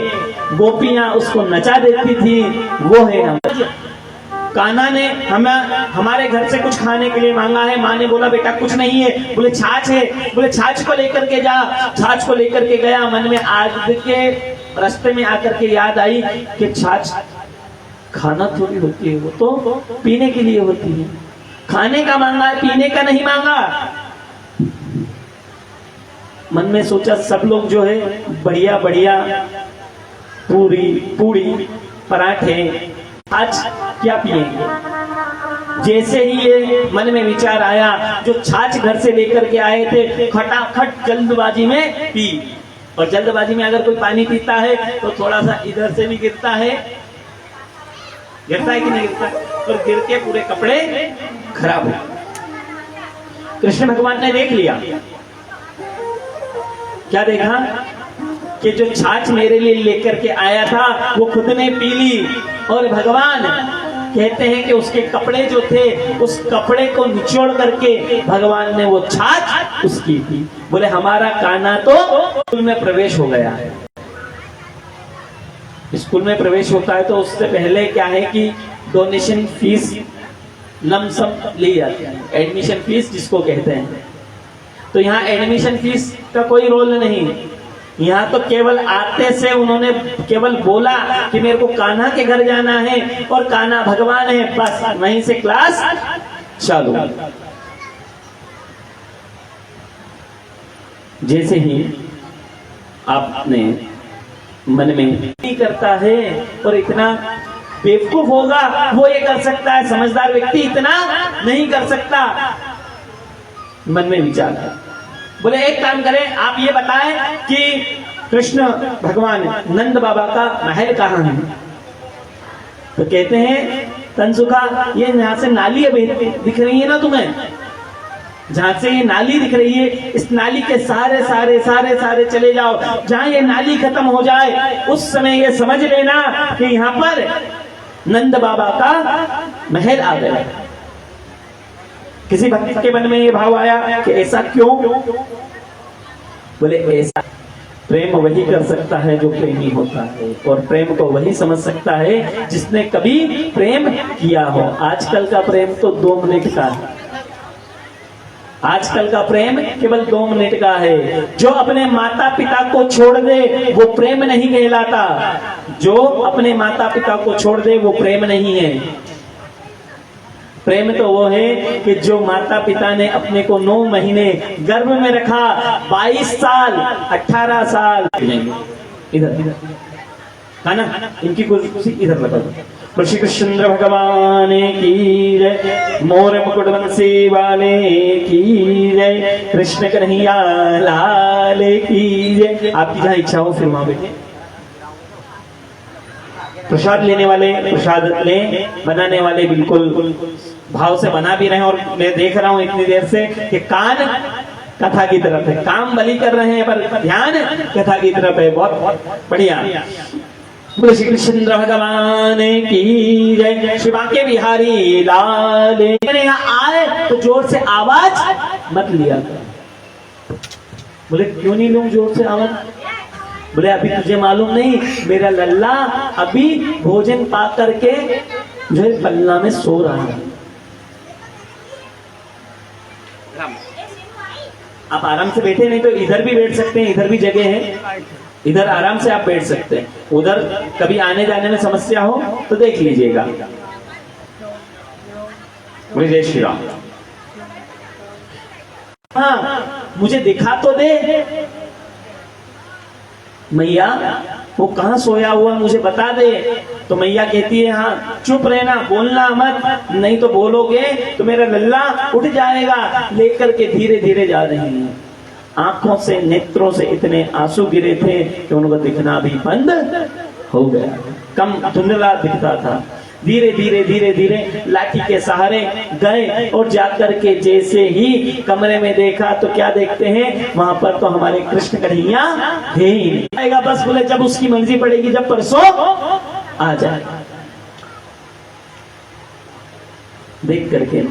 गोपियां उसको नचा देती थी, वो है हम। कान्हा ने हमारे घर से कुछ खाने के लिए मांगा है। माँ ने बोला बेटा कुछ नहीं है। बोले छाछ है। बोले छाछ को लेकर के जा। छाछ को लेकर के गया। मन में आज के रास्ते में आकर के याद आई कि छाछ खाना थोड़ी होती है, वो तो पीने के लिए होती है। खाने का मांगा है, पीने का नहीं मांगा। मन में सोचा सब लोग जो है बढ़िया बढ़िया पूरी पराठे, आज क्या पिएंगे। जैसे ही ये मन में विचार आया, जो छाछ घर से लेकर के आए थे, खटाखट जल्दबाजी में पी। और जल्दबाजी में अगर कोई पानी पीता है तो थोड़ा सा इधर से भी गिरता है कि नहीं गिरता, और गिर के पूरे कपड़े खराब हो। कृष्ण भगवान ने देख लिया। क्या देखा? कि जो छाछ मेरे लिए लेकर के आया था वो खुद ने पी ली। और भगवान कहते हैं कि उसके कपड़े जो थे, उस कपड़े को निचोड़ करके भगवान ने वो छाछ उसकी पी। बोले हमारा कान्हा तो स्कूल में प्रवेश हो गया है। स्कूल में प्रवेश होता है तो उससे पहले क्या है कि डोनेशन फीस लमसम ली जाती है, एडमिशन फीस जिसको कहते हैं। तो यहाँ एडमिशन फीस का कोई रोल नहीं। यहाँ तो केवल आते से उन्होंने केवल बोला कि मेरे को कान्हा के घर जाना है और कान्हा भगवान है, बस वहीं से क्लास चालू। जैसे ही आपने मन में नहीं करता है, और इतना बेवकूफ होगा वो ये कर सकता है, समझदार व्यक्ति इतना नहीं कर सकता। मन में विचार है। बोले एक काम करें, आप ये बताएं कि कृष्ण भगवान नंद बाबा का महल कहाँ है? तो कहते हैं तनसुखा, ये यहाँ से नाली अभी दिख रही है ना तुम्हें, जहां से ये नाली दिख रही है, इस नाली के सारे सारे सारे सारे चले जाओ। जहां ये नाली खत्म हो जाए उस समय ये समझ लेना कि यहाँ पर नंद बाबा का महल आ गया। किसी भक्त के मन में ये भाव आया कि ऐसा क्यों? बोले ऐसा प्रेम वही कर सकता है जो प्रेमी होता है, और प्रेम को वही समझ सकता है जिसने कभी प्रेम किया हो। आजकल का प्रेम तो 2 मिनट का है। आजकल का प्रेम केवल 2 मिनट का है। जो अपने माता पिता को छोड़ दे वो प्रेम नहीं कहलाता। जो अपने माता पिता को छोड़ दे वो प्रेम नहीं है। प्रेम तो वो है कि जो माता पिता ने अपने को 9 महीने गर्भ में रखा, 22 साल 18 साल इधर है ना, इनकी कुर्सी इधर लगा दो। श्री कृष्ण भगवान की जय, मोर मुकुट बंसी वाले की जय, कृष्ण कन्हैया लाल की जय। आपकी जहाँ इच्छा हो फिर वहां बैठे। प्रसाद लेने वाले प्रसाद लें, बनाने वाले बिल्कुल भाव से बना भी रहे। और मैं देख रहा हूं इतनी देर से कि कान कथा की तरफ है, काम बलि कर रहे हैं पर ध्यान कथा की तरफ है। बहुत बढ़िया। बोले श्री कृष्ण भगवान की जय, श्री बांके बिहारी लाल। यहाँ आए तो जोर से आवाज मत लिया। बोले क्यों नहीं लूं जोर से आवाज? बोले अभी तुझे मालूम नहीं, मेरा लल्ला अभी भोजन पा करके जो है पल्ला में सो रहा है। आप आराम से बैठे, नहीं तो इधर भी बैठ सकते हैं, इधर भी जगह है, इधर आराम से आप बैठ सकते हैं। उधर कभी आने जाने में समस्या हो तो देख लीजिएगा। जय श्री राम। हाँ, मुझे दिखा तो दे मैया, वो कहाँ सोया हुआ मुझे बता दे। तो मैया कहती है हाँ चुप रहना, बोलना मत, नहीं तो बोलोगे तो मेरा लल्ला उठ जाएगा। लेकर के धीरे धीरे जा रही है। आंखों से, नेत्रों से इतने आंसू गिरे थे कि उनको दिखना भी बंद हो गया, कम धुंधला दिखता था। धीरे धीरे धीरे धीरे लाठी के सहारे गए और जाकर के जैसे ही कमरे में देखा तो क्या देखते हैं, वहां पर तो हमारे कृष्ण कन्हैया है ही नहीं। आएगा बस, बोले जब उसकी मर्जी पड़ेगी, जब परसों आ जाएगा। देख करके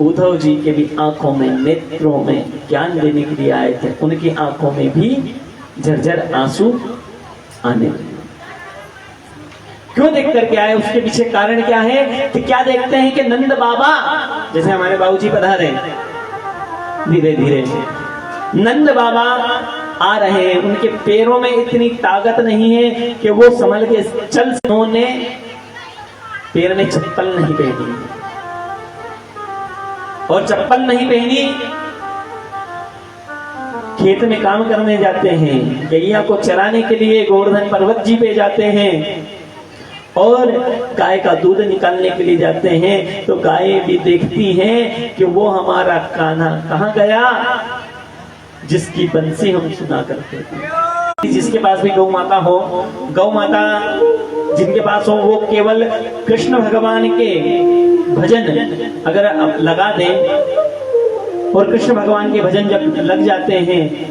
उद्धव जी के भी आंखों में, नेत्रों में ज्ञान देने के लिए आए थे, उनकी आंखों में भी झरझर आंसू आने लगे। क्यों देख करके आए, उसके पीछे कारण क्या है कि क्या देखते हैं कि नंद बाबा, जैसे हमारे बाबूजी पधारे धीरे धीरे, नंद बाबा आ रहे हैं, उनके पैरों में इतनी ताकत नहीं है कि वो संभल के चल। उन्होंने पैर में चप्पल नहीं पहनी, और चप्पल नहीं पहनी, खेत में काम करने जाते हैं, गैया को चराने के लिए गोवर्धन पर्वत जी पे जाते हैं, और गाय का दूध निकालने के लिए जाते हैं। तो गाय भी देखती हैं कि वो हमारा कान्हा कहाँ गया, जिसकी बंसी हम सुना करते थे। जिसके पास भी गौ माता हो, गौ माता जिनके पास हो, वो केवल कृष्ण भगवान के भजन अगर लगा दें, और कृष्ण भगवान के भजन जब लग जाते हैं,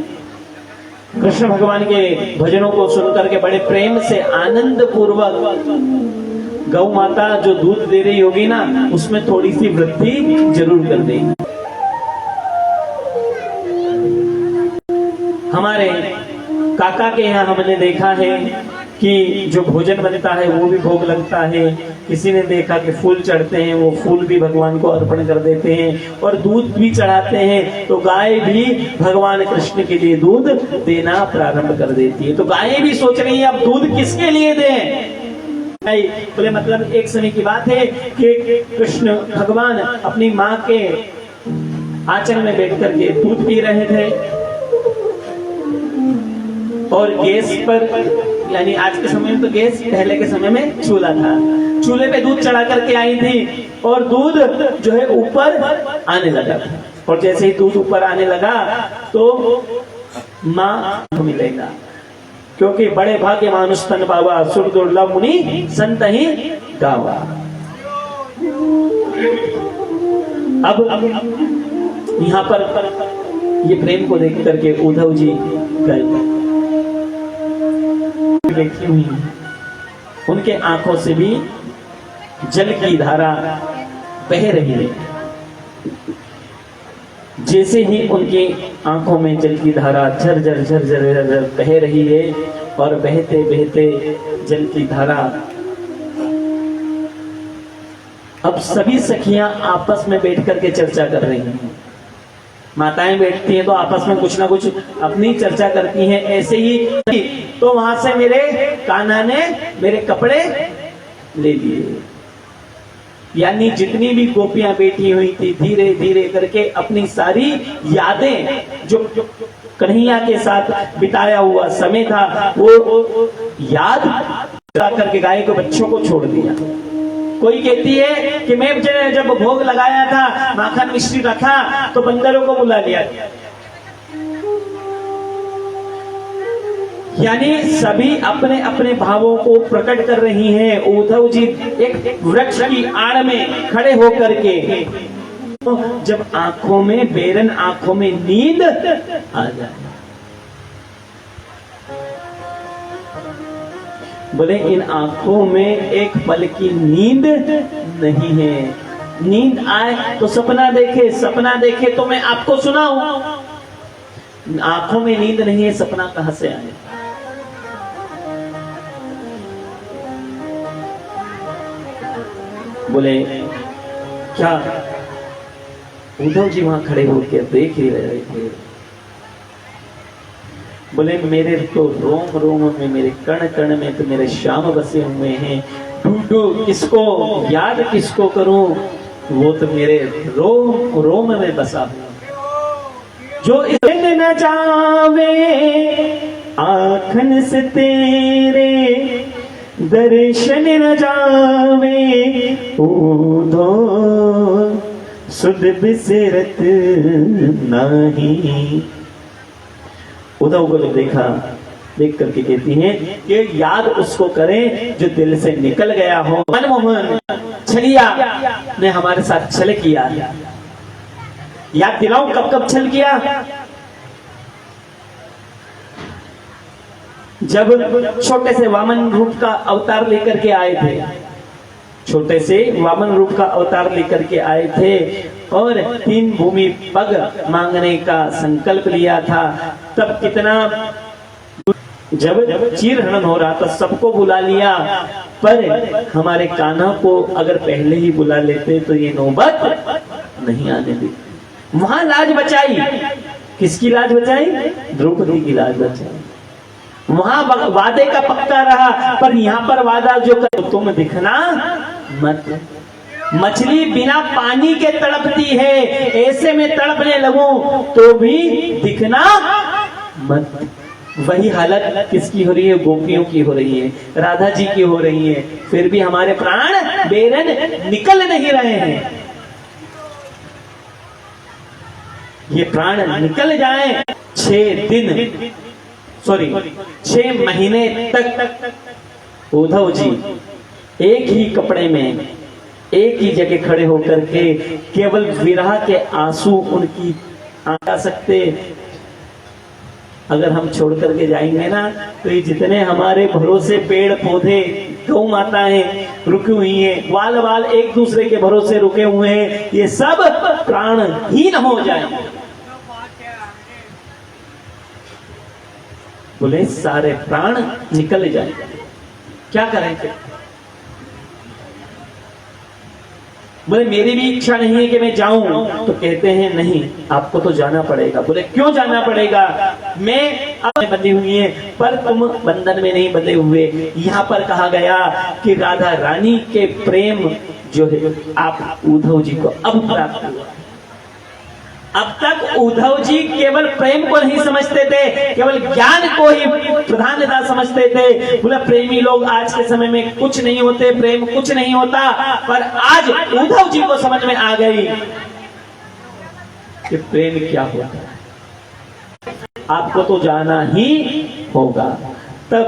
कृष्ण भगवान के भजनों को सुनकर के बड़े प्रेम से आनंद पूर्वक गौ माता जो दूध दे रही होगी ना, उसमें थोड़ी सी वृद्धि जरूर कर देगी। हमारे काका के यहाँ हमने देखा है कि जो भोजन बनता है वो भी भोग लगता है। किसी ने देखा कि फूल चढ़ते हैं, वो फूल भी भगवान को अर्पण कर देते हैं, और दूध भी चढ़ाते हैं। तो गाय भी भगवान कृष्ण के लिए दूध देना प्रारंभ कर देती है। तो गायें भी सोच रही है अब दूध किसके लिए दें। बोले मतलब एक समय की बात है कि कृष्ण भगवान अपनी माँ के आंचल में बैठ करके दूध पी रहे थे, और गैस पर, यानी आज के समय में तो गैस, पहले के समय में चूल्हा था, चूल्हे पे दूध चढ़ा करके आई थी, और दूध जो है ऊपर आने लगा था। और जैसे ही दूध ऊपर आने लगा तो माँ को मिलेगा, क्योंकि बड़े भाग्य मानुष तन पावा, सुर दुर्लभ मुनि संत ही गावा। अब यहाँ पर ये प्रेम को देख करके उद्धव जी गए, देखी हुई, उनके आंखों से भी जल की धारा बह रही है। जैसे ही उनकी आंखों में जल की धारा झरझर झरझर झरझर बह रही है, और बहते बहते जल की धारा, अब सभी सखियां आपस में बैठ करके चर्चा कर रही हैं। माताएं बैठती हैं तो आपस में कुछ ना कुछ अपनी चर्चा करती हैं। ऐसे ही तो वहां से मेरे कान्हा ने मेरे कपड़े ले लिए, यानी जितनी भी गोपियां बैठी हुई थी, धीरे धीरे करके अपनी सारी यादें, जो कन्हैया के साथ बिताया हुआ समय था, वो याद करके गाय को, बच्चों को छोड़ दिया। कोई कहती है कि मैं जब भोग लगाया था, माखन मिश्री रखा, तो बंदरों को बुला लिया। यानी सभी अपने अपने भावों को प्रकट कर रही हैं। उद्धव जी एक वृक्ष की आड़ में खड़े होकर के, जब आंखों में, बेरन आंखों में नींद आ जाए, बोले इन आंखों में एक पल की नींद नहीं है। नींद आए तो सपना देखे, सपना देखे तो मैं आपको सुनाऊं। आंखों में नींद नहीं है, सपना कहां से आए। बोले क्या? उद्धव जी वहां खड़े होकर देख ही रहे थे। बोले मेरे तो रोम रोम में, मेरे कण कण में तो मेरे श्याम बसे हुए हैं, ढूंढो किसको, याद किसको करूं, वो तो मेरे रोम रोम में बसा हुआ। जो इसे न जावे आखन से तेरे, दर्शन न जावे उधो सुध बिसरत नहीं। उद्धव को जब देखा, देख करके कहती हैं कि याद उसको करें जो दिल से निकल गया हो। मनमोहन छलिया ने हमारे साथ छल किया, याद दिलाऊं कब कब छल किया? जब छोटे से वामन रूप का अवतार लेकर के आए थे, छोटे से वामन रूप का अवतार लेकर के आए थे और 3 भूमि पग मांगने का संकल्प लिया था। तब कितना, जब चीर हरण हो रहा था सबको बुला लिया, पर हमारे कान्हा को अगर पहले ही बुला लेते तो ये नौबत नहीं आने दी। वहां लाज बचाई, किसकी लाज बचाई? द्रौपदी की लाज बचाई। वहां वादे का पक्का रहा, पर यहाँ पर वादा जो कर, तुम दिखना मत। मछली बिना पानी के तड़पती है, ऐसे में तड़पने लगूं तो भी दिखना मत। वही हालत किसकी हो रही है? गोपियों की हो रही है, राधा जी की हो रही है। फिर भी हमारे प्राण बेरन निकल नहीं रहे हैं। ये प्राण निकल जाएं 6 महीने तक उद्धव जी एक ही कपड़े में, एक ही जगह खड़े होकर के केवल विरह के आंसू उनकी आ सकते। अगर हम छोड़ करके जाएंगे ना, तो ये जितने हमारे भरोसे पेड़ पौधे, गौ माताएं रुकी हुई हैं, वाल वाल एक दूसरे के भरोसे रुके हुए हैं, ये सब प्राणहीन हो जाए। बोले सारे प्राण निकल जाए, क्या करेंगे? बोले मेरी भी इच्छा नहीं है कि मैं जाऊं। तो कहते हैं नहीं, आपको तो जाना पड़ेगा। बोले क्यों जाना पड़ेगा? मैं अब बंधी हुई है, पर तुम बंधन में नहीं बंधे हुए। यहाँ पर कहा गया कि राधा रानी के प्रेम जो है आप उद्धव जी को अब प्राप्त हुआ। अब तक उद्धव जी केवल प्रेम को नहीं समझते थे, केवल ज्ञान को ही प्रधानता समझते थे। बोला प्रेमी लोग आज के समय में कुछ नहीं होते, प्रेम कुछ नहीं होता। पर आज उद्धव जी को समझ में आ गई कि प्रेम क्या होता है। आपको तो जाना ही होगा। तब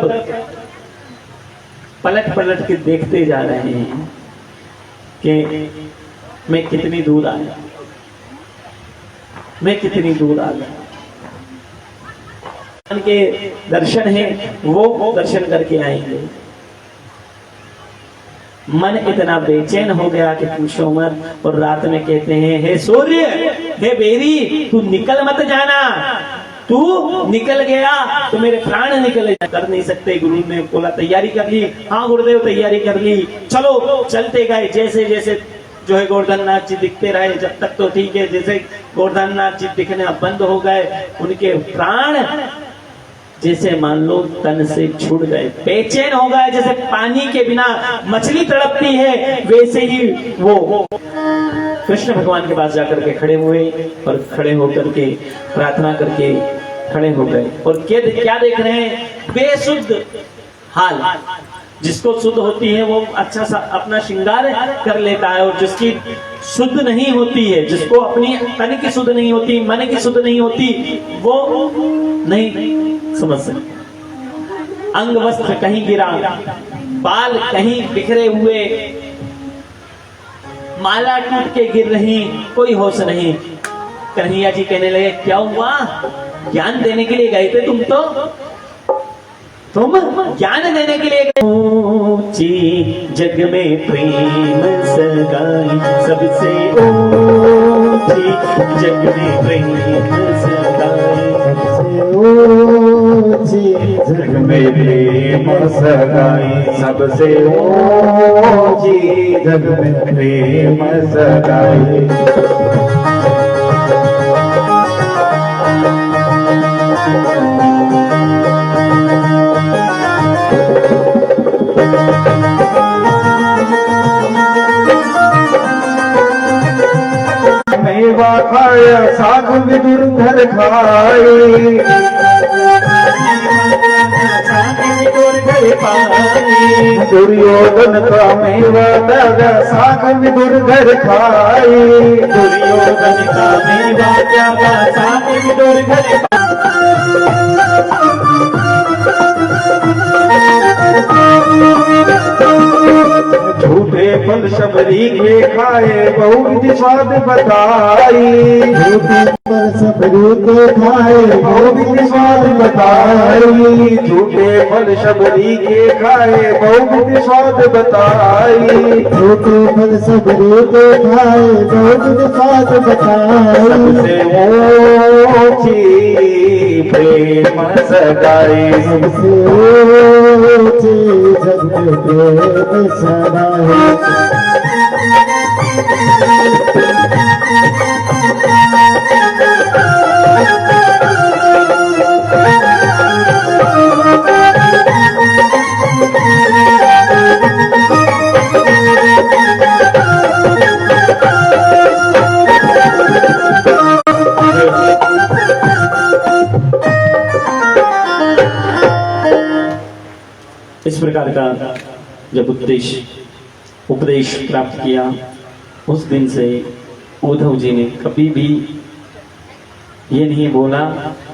पलट पलट के देखते जा रहे हैं कि मैं कितनी दूर आया, मैं कितनी दूर आ गया। के दर्शन है वो दर्शन करके आएंगे। मन इतना बेचैन हो गया कि पूछो मत। और रात में कहते हैं हे सूर्य, हे बेरी, तू निकल मत जाना। तू निकल गया तो मेरे प्राण निकले। कर नहीं सकते। गुरु ने बोला तैयारी कर ली? हाँ गुरुदेव तैयारी कर ली। चलो चलते गए। जैसे जैसे जो है गोवर्धन नाथ जी दिखते रहे, जब तक तो ठीक है। जैसे गोवर्धन नाथ जी दिखने बंद हो गए, उनके प्राण जैसे मान लो तन से छूट गए, बेचैन हो गए। जैसे पानी के बिना मछली तड़पती है, वैसे ही वो कृष्ण भगवान के पास जाकर के खड़े हुए और खड़े होकर के प्रार्थना करके खड़े हो गए। और क्या देख रहे हैं? बेसुद्ध हाल। जिसको शुद्ध होती है वो अच्छा सा अपना श्रृंगार कर लेता है, और जिसकी शुद्ध नहीं होती है, जिसको अपनी तन की शुद्ध नहीं होती, मन की शुद्ध नहीं होती, वो नहीं समझ सकते। अंग वस्त्र कहीं गिरा, बाल कहीं बिखरे हुए, माला टूट के गिर रही, कोई होश नहीं। कन्हैया जी कहने लगे क्या हुआ? ज्ञान देने के लिए गए थे तुम ज्ञान देने के लिए गए। ऊंची जग में प्रेम सगाई, सबसे ऊंची जग में प्रेम सगाई, ऊंची जग में प्रेम सगाई सबसे ऊंची, जग में प्रेम सगाई। मेवा खाया साग विदुर घर खाए, दुर्योधन का मेवा दादा साग विदुर घर खाए, दुर्योधन का मेवा त्यागा साग विदुर घर झूठे फल शबरी के खाए बहुत स्वाद बताई, झूठे फल शबरी के खाए बहुत स्वाद बताई, झूठे फल शबरी के खाए बहुत स्वाद बताई, झूठे फल शबरी के खाए बहुत स्वाद बताई। सबसे ऊंची प्रेम सगाई, सबसे ऊंची जग में प्रेम सगाई। इस प्रकार का जब उपदेश प्राप्त किया, उस दिन से उद्धव जी ने कभी भी ये नहीं बोला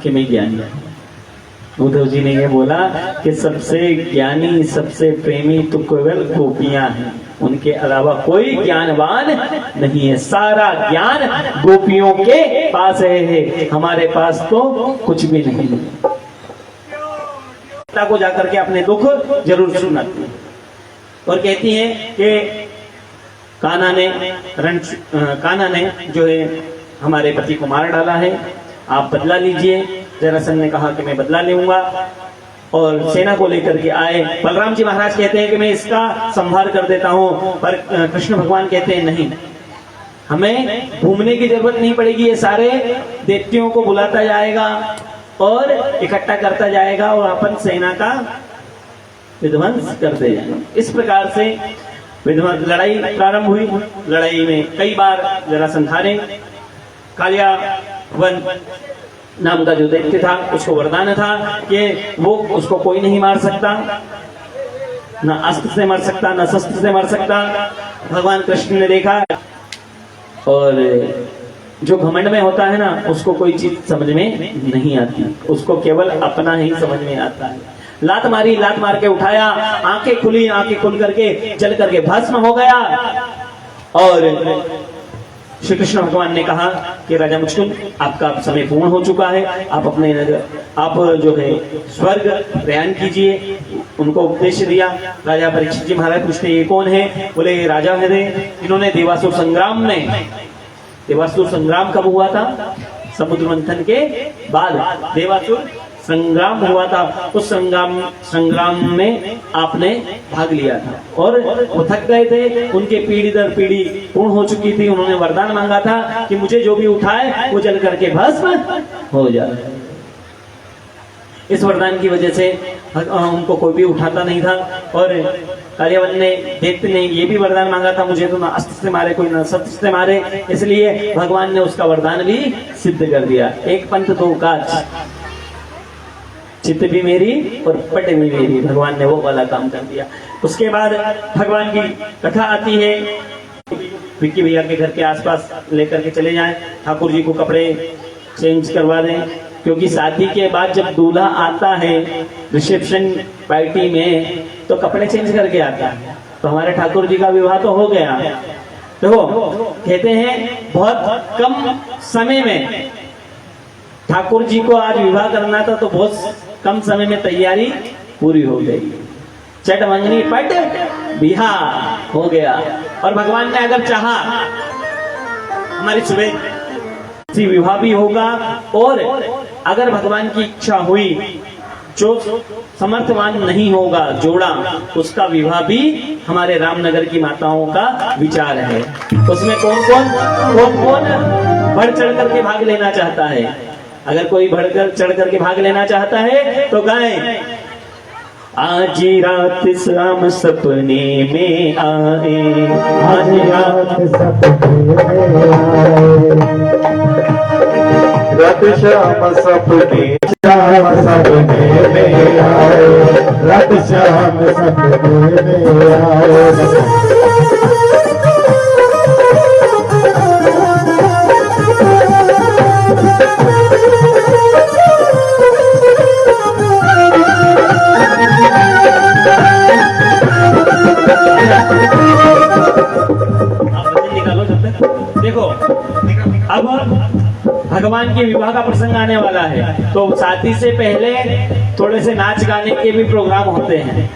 कि मैं ज्ञानी हूं। उद्धव जी ने ये बोला कि सबसे ज्ञानी सबसे प्रेमी तो केवल गोपियां हैं, उनके अलावा कोई ज्ञानवान नहीं है। सारा ज्ञान गोपियों के पास है, हमारे पास तो कुछ भी नहीं है। को जाकर के अपने दुख जरूर सुनाती है और कहती है कि कान्हा ने जो है हमारे पति को मार डाला है, आप बदला लीजिए। जरासंध ने कहा कि मैं बदला लूंगा और सेना को लेकर के आए। बलराम जी महाराज कहते हैं कि मैं इसका संहार कर देता हूं, पर कृष्ण भगवान कहते हैं नहीं, हमें घूमने की जरूरत नहीं पड़ेगी, ये सारे देवतियों को बुलाता जाएगा और इकट्ठा करता जाएगा और अपन सेना का विध्वंस करते जाएंगे। इस प्रकार से लड़ाई प्रारंभ हुई। लड़ाई में कई बार जरासंध हारे। कालियावन नाम का जो दैत्य था, उसको वरदान था कि वो उसको कोई नहीं मार सकता, न अस्त्र से मर सकता, न शस्त्र से मर सकता। भगवान कृष्ण ने देखा और जो घमंड में होता है ना, उसको कोई चीज समझ में नहीं आती, उसको केवल अपना ही समझ में आता है। लात मारी, लात मार के उठाया, आंखें खुली, आंखें खुल करके जल करके भस्म हो गया। और श्री कृष्ण भगवान ने कहा कि राजा मुचकुंद, आपका समय पूर्ण हो चुका है, आप जो है स्वर्ग प्रयाण कीजिए। उनको उपदेश दिया। राजा परीक्षित जी महाराज पूछते ये कौन है? बोले ये राजा है, इन्होंने देवासुर संग्राम में, देवासुर संग्राम कब हुआ था? समुद्र मंथन के बाद देवासुर संग्राम हुआ था। उस संग्राम में आपने भाग लिया था और वो थक गए थे, उनके पीढ़ी दर पीढ़ी पूर्ण हो चुकी थी। उन्होंने वरदान मांगा था कि मुझे जो भी उठाए वो जल करके भस्म हो जाए। इस वरदान की वजह से उनको कोई भी उठाता नहीं था। और कालियावन ने, दैत्य ने ये भी वरदान मांगा था, मुझे तो ना अस्त्र से मारे कोई, ना शस्त्र से मारे। इसलिए भगवान ने उसका वरदान भी सिद्ध कर दिया। एक पंथ दो काज, चित्त भी मेरी और पट भी मेरी, भगवान ने वो वाला काम कर दिया। उसके बाद भगवान की कथा आती है। विक्की भैया के घर के आसपास लेकर के चले जाएं, ठाकुर जी को कपड़े चेंज करवा दें, क्योंकि शादी के बाद जब दूल्हा आता है रिसेप्शन पार्टी में तो कपड़े चेंज करके आता है। तो हमारे ठाकुर जी का विवाह तो हो गया। देखो कहते हैं बहुत कम समय में ठाकुर जी को आज विवाह करना था, तो बहुत कम समय में तैयारी पूरी हो गई। चट मंगनी पट बिहार हो गया। और भगवान ने अगर चाहा हमारी सुबह विवाह भी होगा। और अगर भगवान की इच्छा हुई जो समर्थवान नहीं होगा जोड़ा, उसका विवाह भी हमारे रामनगर की माताओं का विचार है। उसमें कौन कौन बढ़ चढ़ करके भाग लेना चाहता है? अगर कोई बढ़कर चढ़ करके भाग लेना चाहता है तो गाएं, आज रात शाम सपने में आए, आज रात रात शाम सपने में आए, रात शाम सपने में आए। देखो अब भगवान के विवाह का प्रसंग आने वाला है, तो शादी से पहले थोड़े से नाच गाने के भी प्रोग्राम होते हैं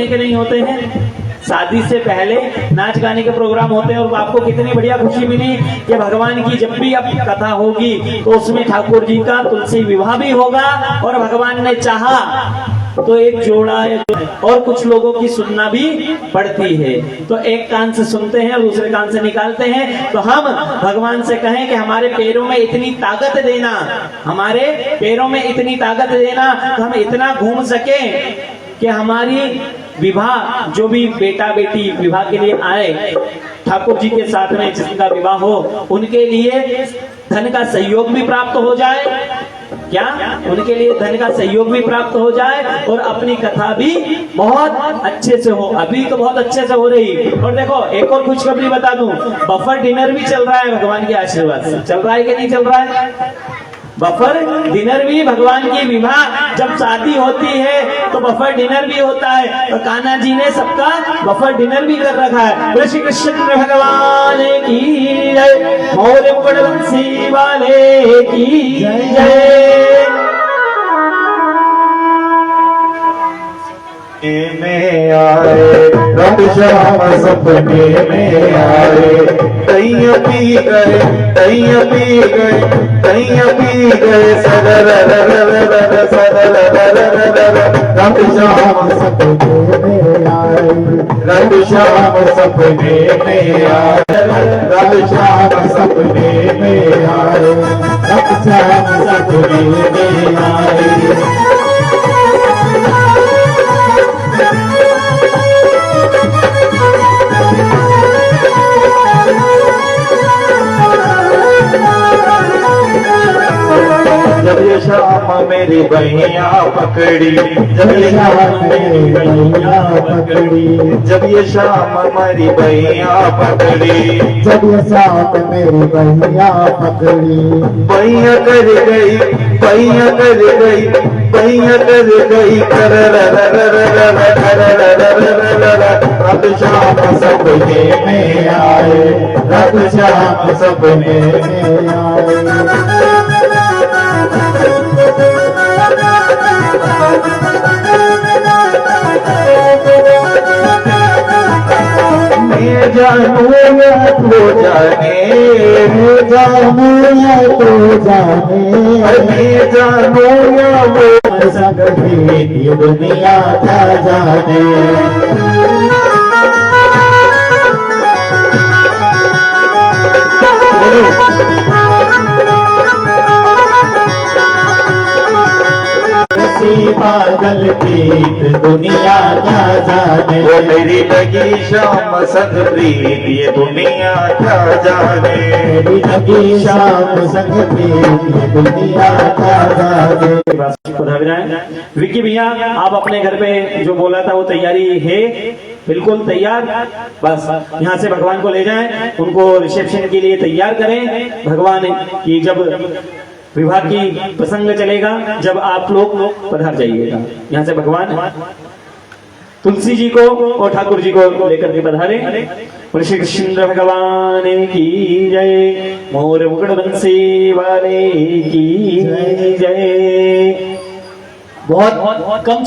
कि नहीं होते हैं? शादी से पहले नाच गाने के प्रोग्राम होते हैं। और आपको कितनी बढ़िया खुशी मिली कि भगवान की जब भी अब कथा होगी तो उसमें ठाकुर जी का तुलसी विवाह भी होगा, और भगवान ने चाहा तो एक जोड़ा और कुछ लोगों की सुनना भी पड़ती है। तो एक कान से सुनते हैं और दूसरे कान से निकालते हैं। तो हम भगवान से कहें कि हमारे पैरों में इतनी ताकत देना, हमारे पैरों में इतनी ताकत देना तो हम इतना घूम सके कि हमारी विवाह, जो भी बेटा बेटी विवाह के लिए आए ठाकुर जी के साथ में जिसका विवाह हो, उनके लिए धन का सहयोग भी प्राप्त हो जाए। क्या उनके लिए धन का सहयोग भी प्राप्त हो जाए और अपनी कथा भी बहुत अच्छे से हो। अभी तो बहुत अच्छे से हो रही। और देखो एक और खुशखबरी बता दूं, बफर डिनर भी चल रहा है भगवान के आशीर्वाद से। चल रहा है कि नहीं चल रहा है? बफर डिनर भी भगवान की विवाह जब शादी होती है तो बफर डिनर भी होता है। तो कान्हा जी ने सबका बफर डिनर भी कर रखा है। श्री कृष्ण भगवान की जय, मोर मुकुट बंसी वाले की जय। में आए, रात शाम सपने में आए, तैया पी गए, तैया पी गए, तैया पी गए, सदर रात शाम सपने में आए, रात शाम सपने में आए, रात शाम सपने में आए, रात शाम सपने में आए। जब ये शाम मेरी बहिया पकड़ी, जब ये शाम मेरी बहिया पकड़ी, जब ये शाम मेरी बहिया पकड़ी, जब ये शाम मेरी बहिया पकड़ी, बहिया कर गई, बहिया कर गई, बहिया कर गई, रात शाम सपने में आए, रात शाम सपने में आए। मैं जानू या तो जाने, मैं जानू या तो जाने, मैं जानू या वो सब ये दुनिया का जाने। पागल प्रीत दुनिया क्या जाने, वो मेरी लगी शाम संग प्रीत ये दुनिया क्या जाने, मेरी लगी शाम संग प्रीत ये दुनिया क्या जाने। विक्की भैया आप अपने घर पे जो बोला था वो तैयारी है? बिल्कुल तैयार। बस यहाँ से भगवान को ले जाएं, उनको रिसेप्शन के लिए तैयार करें। भगवान की जब विवाह की प्रसंग चलेगा, जब आप लोग पधार जाइएगा। यहाँ से भगवान तुलसी जी को और ठाकुर जी को लेकर के पधारे। श्री कृष्ण भगवान की जय, मोर मुकुट बंसी वाले की जय। बहुत कम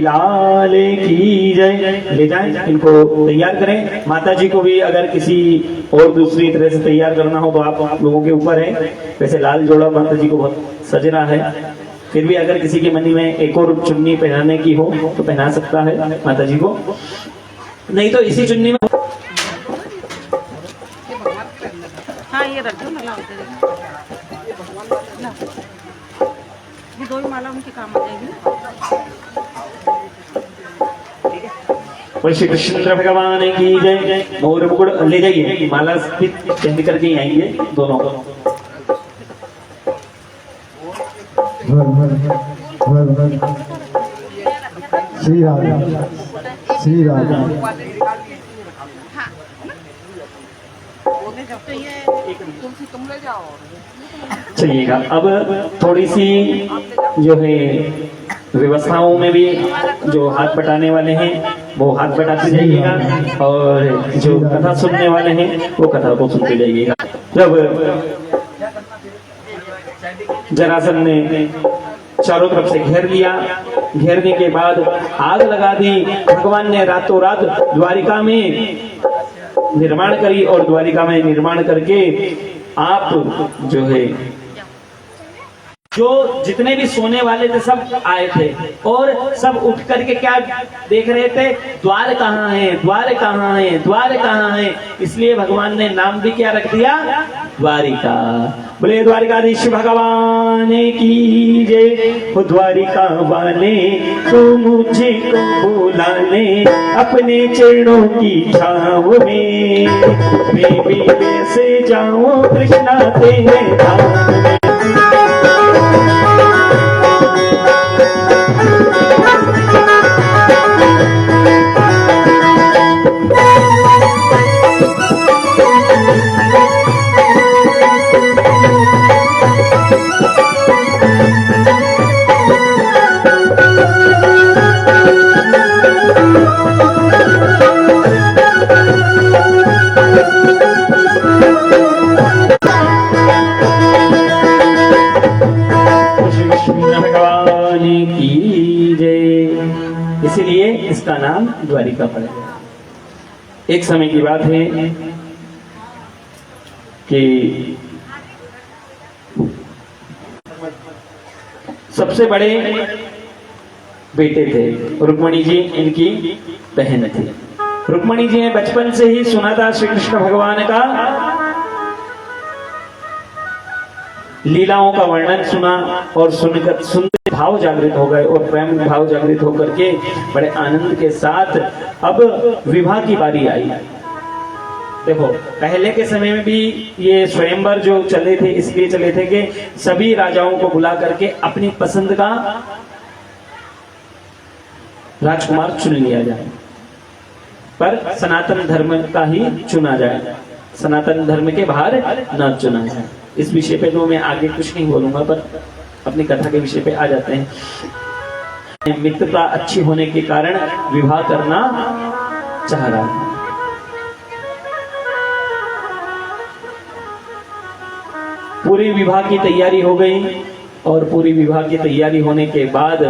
लाल की जय। ले जाएं, इनको तैयार करें। माता जी को भी अगर किसी और दूसरी तरह से तैयार करना हो तो आप लोगों के ऊपर है। वैसे लाल जोड़ा माता जी को बहुत सजना है। फिर भी अगर किसी के मन में एक और चुन्नी पहनाने की हो तो पहना सकता है माता जी को, नहीं तो इसी चुन्नी में। हाँ ये रख दो ना, लाओ दे दो। ये दो ही माला उनके काम आ जाएगी ना। और श्री कृष्ण भगवान की जय। मोर मुकुट ले जाइए, माला चेंज करके ही आएंगे दोनों को। श्री राधा, श्री राधा। चलिएगा, अब थोड़ी सी जो है व्यवस्थाओं में भी जो हाथ बटाने वाले हैं वो हाथ बटाते जाइएगा, और जो कथा सुनने वाले हैं वो कथा को सुनते जाइएगा। जब जरासंध ने चारों तरफ से घेर लिया, घेरने के बाद आग लगा दी, भगवान ने रातों रात द्वारिका में निर्माण करी, और द्वारिका में निर्माण करके आप जो है जो जितने भी सोने वाले थे सब आए थे, और सब उठ करके क्या देख रहे थे, द्वार कहाँ है, द्वार कहाँ है, द्वार कहाँ है। इसलिए भगवान ने नाम भी क्या रख दिया, द्वारिका। बोले द्वारिकाधीश भगवान की जय। वो द्वारिका वाले तो मुझे को बुलाने अपने चरणों की छाव में, मैं भी वैसे जाऊं कृष्णा तेरे धाम में। इसीलिए इसका नाम द्वारिका पड़ा गया। एक समय की बात है कि सबसे बड़े बेटे थे रुक्मणी जी, इनकी बहन थी। रुक्मणी जी ने बचपन से ही सुना था श्री कृष्ण भगवान का लीलाओं का वर्णन सुना, और सुनते भाव जागृत हो गए, और प्रेम भाव जागृत होकर के बड़े आनंद के साथ अब विवाह की बारी आई। देखो पहले के समय में भी ये स्वयंवर जो चले थे इसलिए चले थे कि सभी राजाओं को बुला करके अपनी पसंद का राजकुमार चुन लिया जाए, पर सनातन धर्म का ही चुना जाए, सनातन धर्म के बाहर न चुना जाए। इस विषय पे तो मैं आगे कुछ नहीं बोलूंगा, पर अपनी कथा के विषय पे आ जाते हैं। मित्रता अच्छी होने के कारण विवाह करना चाह रहा था। पूरी विवाह की तैयारी हो गई, और पूरी विवाह की तैयारी होने के बाद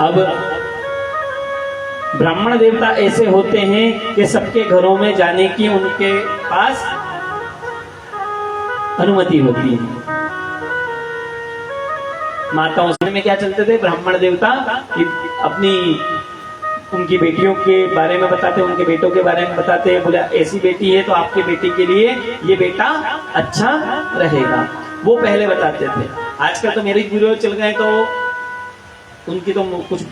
अब ब्राह्मण देवता ऐसे होते हैं कि सबके घरों में जाने की उनके पास अनुमति होती है। माताओं से में क्या चलते थे, ब्राह्मण देवता अपनी उनकी बेटियों के बारे में बताते, उनके बेटों के बारे में बताते, बोला ऐसी बेटी है तो आपकी बेटी के लिए ये बेटा अच्छा रहेगा, वो पहले बताते थे। आजकल तो मैरिज ब्यूरो चल गए तो उनकी तो कुछ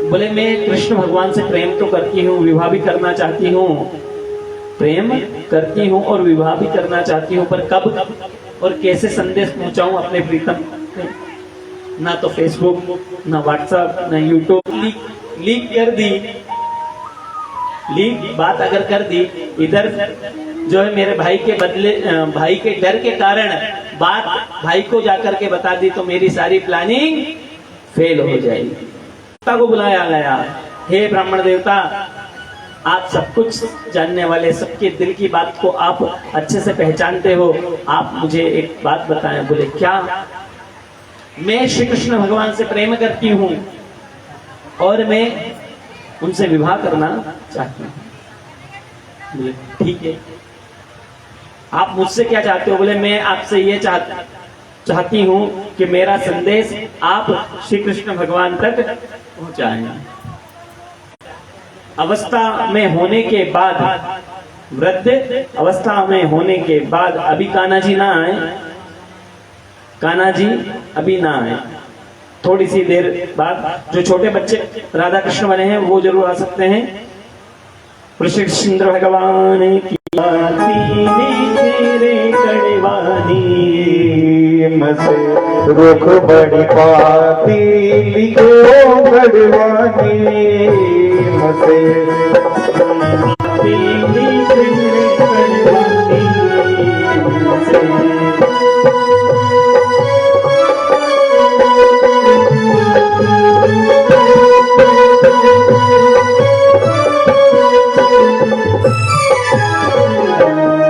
बोले मैं कृष्ण भगवान से प्रेम तो करती हूँ, विवाह भी करना चाहती हूँ, प्रेम करती हूँ और विवाह भी करना चाहती हूँ, पर कब और कैसे संदेश पहुंचाऊं अपने प्रीतम। ना तो फेसबुक, ना व्हाट्सएप, ना यूट्यूब, लीक कर दी, लीक बात अगर कर दी, इधर जो है मेरे भाई के बदले, भाई के डर के कारण बात भाई को जाकर के बता दी तो मेरी सारी प्लानिंग फेल हो जाएगी। को बुलाया गया, हे ब्राह्मण देवता, आप सब कुछ जानने वाले, सबके दिल की बात को आप अच्छे से पहचानते हो, आप मुझे एक बात बताएं। बोले क्या? मैं श्री कृष्ण भगवान से प्रेम करती हूँ और मैं उनसे विवाह करना चाहती हूँ। बोले ठीक है, आप मुझसे क्या चाहते हो? बोले मैं आपसे ये चाहता, चाहती हूँ कि मेरा संदेश आप श्री कृष्ण भगवान तक पहुंचाएं। अवस्था में होने के बाद, वृद्ध अवस्था में होने के बाद अभी कान्हा जी ना आए, कान्हा जी अभी ना आए, थोड़ी सी देर बाद जो छोटे बच्चे राधा कृष्ण बने हैं वो जरूर आ सकते हैं। श्री कृष्ण भगवान की तेरे कड़वानी मसे रुख बड़ी पाती लिखो गढ़वानी मसे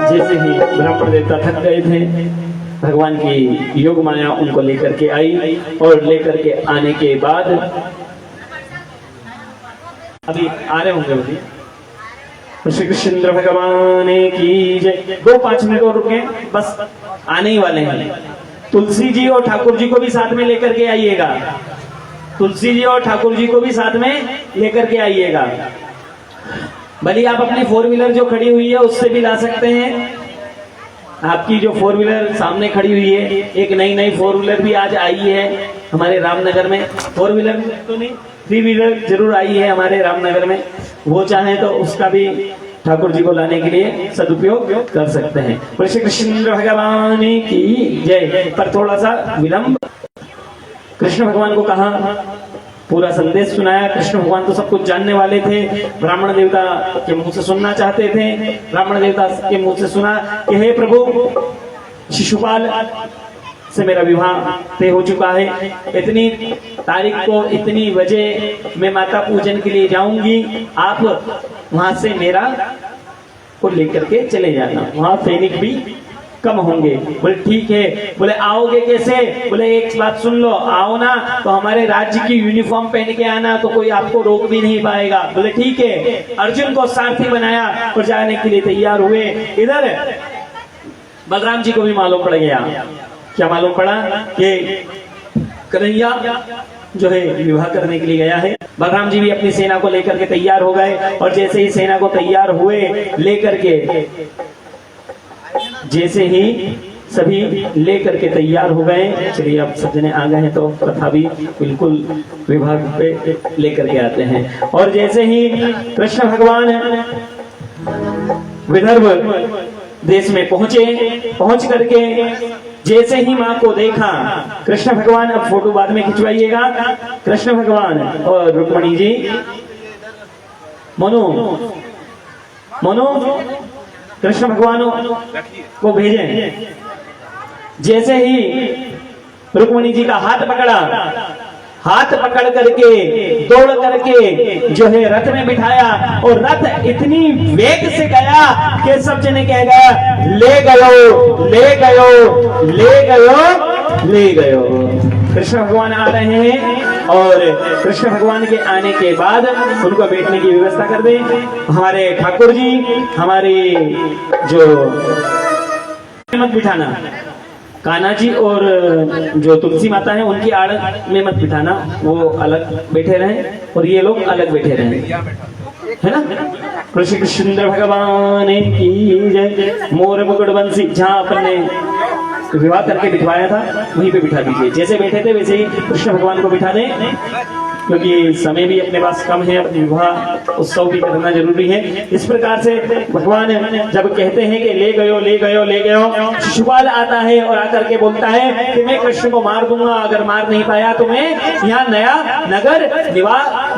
जैसे ही ब्राह्मण देवता थक गए थे, भगवान की योग माया उनको लेकर के आई और लेकर के आने के बाद अभी आ रहे होंगे अभी। श्री कृष्ण भगवान की जय। 2-5 मिनट और रुके, बस आने ही वाले हैं। तुलसी जी और ठाकुर जी को भी साथ में लेकर के आइएगा, तुलसी जी और ठाकुर जी को भी साथ में लेकर के आइएगा। भले आप अपनी 4 व्हीलर जो खड़ी हुई है उससे भी ला सकते हैं। आपकी जो 4 व्हीलर सामने खड़ी हुई है, एक नई 4 व्हीलर भी आज आई है हमारे रामनगर में। 4 व्हीलर तो नहीं, 3 व्हीलर जरूर आई है हमारे रामनगर में। वो चाहे तो उसका भी ठाकुर जी को लाने के लिए सदुपयोग कर सकते हैं। बोले श्री कृष्ण भगवान की जय। पर थोड़ा सा विलंब, कृष्ण भगवान को कहा पूरा संदेश सुनाया। कृष्ण भगवान तो सब कुछ जानने वाले थे, ब्राह्मण देवता के मुंह से सुनना चाहते थे। ब्राह्मण देवता के मुंह से सुना कि हे प्रभु, शिशुपाल से मेरा विवाह तय हो चुका है, इतनी तारीख को इतनी बजे मैं माता पूजन के लिए जाऊंगी, आप वहां से मेरा को लेकर के चले जाना, वहां सैनिक भी कम होंगे। बोले ठीक है। बोले आओगे कैसे? बोले एक बात सुन लो, आओ ना तो हमारे राज्य की यूनिफॉर्म पहन के आना, तो कोई आपको रोक भी नहीं पाएगा। बोले ठीक है। अर्जुन को सारथी बनाया और जाने के लिए तैयार हुए। इधर बलराम जी को भी मालूम पड़ गया। क्या मालूम पड़ा? कि कन्हैया जो है विवाह करने के लिए गया है। बलराम जी भी अपनी सेना को लेकर के तैयार हो गए और जैसे ही सेना को तैयार हुए लेकर के, जैसे ही सभी लेकर के तैयार हो गए, चलिए अब सब जने आ गए हैं तो कथा भी बिल्कुल विभाग पे लेकर के आते हैं। और जैसे ही कृष्ण भगवान विदर्भ देश में पहुंचे, पहुंच करके जैसे ही माँ को देखा, कृष्ण भगवान, अब फोटो बाद में खिंचवाइएगा, कृष्ण भगवान और रुक्मणी जी, मोनू कृष्ण भगवान को भेजे। जैसे ही रुक्मणी जी का हाथ पकड़ा, हाथ पकड़ करके दौड़ करके जो है रथ में बिठाया और रथ इतनी वेग से गया कि सब जने कह गया, ले गयो ले गयो ले गयो ले गयो। कृष्ण भगवान आ रहे हैं और कृष्ण भगवान के आने के बाद उनको बैठने की व्यवस्था कर दे। हमारे ठाकुर जी, हमारी जो मत बिठाना, कान्हा जी और जो तुलसी माता है उनकी आड़ में मत बिठाना, वो अलग बैठे रहे और ये लोग अलग बैठे रहे, है ना। श्री कृष्ण भगवान की जय। मोर मुकुट बंसी, जहाँ अपन ने विवाह करके बिठवाया था वहीं पे बिठा दीजिए। जैसे बैठे थे वैसे ही कृष्ण भगवान को बिठा दें, क्योंकि समय भी अपने पास कम है, विवाह उत्सव भी करना जरूरी है। इस प्रकार से भगवान जब कहते हैं कि ले गयो ले गयो ले गयो, शिशुपाल आता है और आकर के बोलता है कि मैं कृष्ण को मार दूंगा, अगर मार नहीं पाया तो मैं यहाँ नया नगर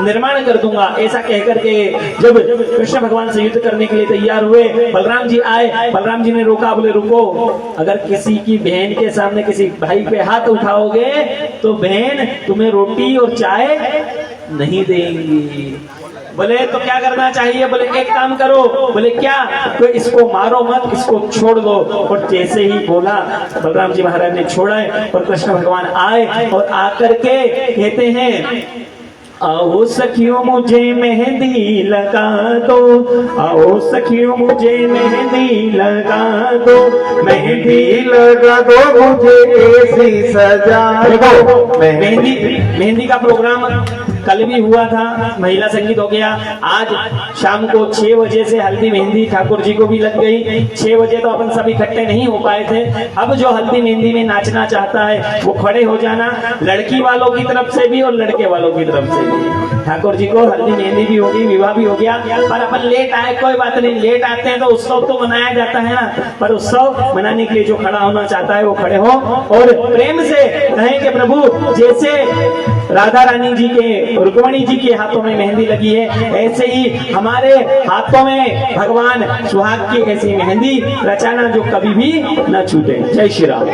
निर्माण कर दूंगा। ऐसा कहकर के जब कृष्ण भगवान से युद्ध करने के लिए तैयार हुए, बलराम जी आए, बलराम जी ने रोका, बोले रुको, अगर किसी की बहन के सामने किसी भाई पे हाथ उठाओगे तो बहन तुम्हें रोटी और चाय नहीं देंगी। बोले तो क्या करना चाहिए? बोले एक काम करो। बोले क्या? तो इसको मारो मत, इसको छोड़ दो। और जैसे ही बोला, बलराम जी महाराज ने छोड़ा और कृष्ण भगवान आए और आकर के कहते हैं आओ सखियों मुझे मेहंदी लगा दो, आओ सखियों मुझे मेहंदी लगा दो, मेहंदी लगा दो मुझे ऐसी सजा दो। मेहंदी का प्रोग्राम कल भी हुआ था, महिला संगीत हो गया। आज शाम को 6 बजे से हल्दी मेहंदी ठाकुर जी को भी लग गई। 6 बजे तो अपन सब इकट्ठे नहीं हो पाए थे। अब जो हल्दी मेहंदी में नाचना चाहता है वो खड़े हो जाना, लड़की वालों की तरफ से भी और लड़के वालों की तरफ से भी। ठाकुर जी को हल्दी मेहंदी भी होगी, विवाह भी हो गया। पर अपन लेट आए कोई बात नहीं, लेट आते हैं तो उत्सव तो मनाया जाता है ना। पर उत्सव मनाने के लिए जो खड़ा होना चाहता है वो खड़े हो और प्रेम से कहें कि प्रभु जैसे राधा रानी जी के, रुक्मणी जी के हाथों में मेहंदी लगी है, ऐसे ही हमारे हाथों में भगवान सुहाग की ऐसी मेहंदी रचाना जो कभी भी न छूटे। जय श्री राम।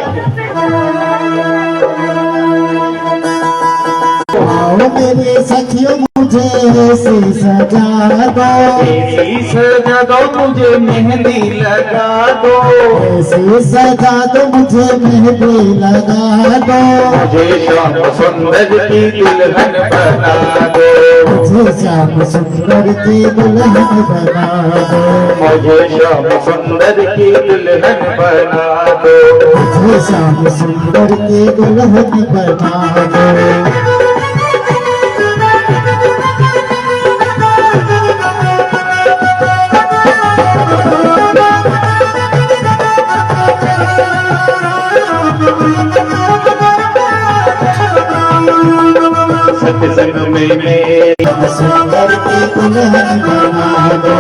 आओ मेरे सखियों मुझे ऐसी सजा दो, ऐसी सजा दो मुझे मेहंदी लगा दो, ऐसी सजा दो मुझे मेहंदी लगा दो, मुझे श्याम सुंदर की दुल्हन बना दो, मुझे श्याम सुंदर की दुल्हन बना दो, मुझे श्याम सुंदर की दुल्हन बना दो, मुझे श्याम सुंदर की दुल्हन बना दो। सत्संग में मेरी सुंदर की दुल्हन बना दो।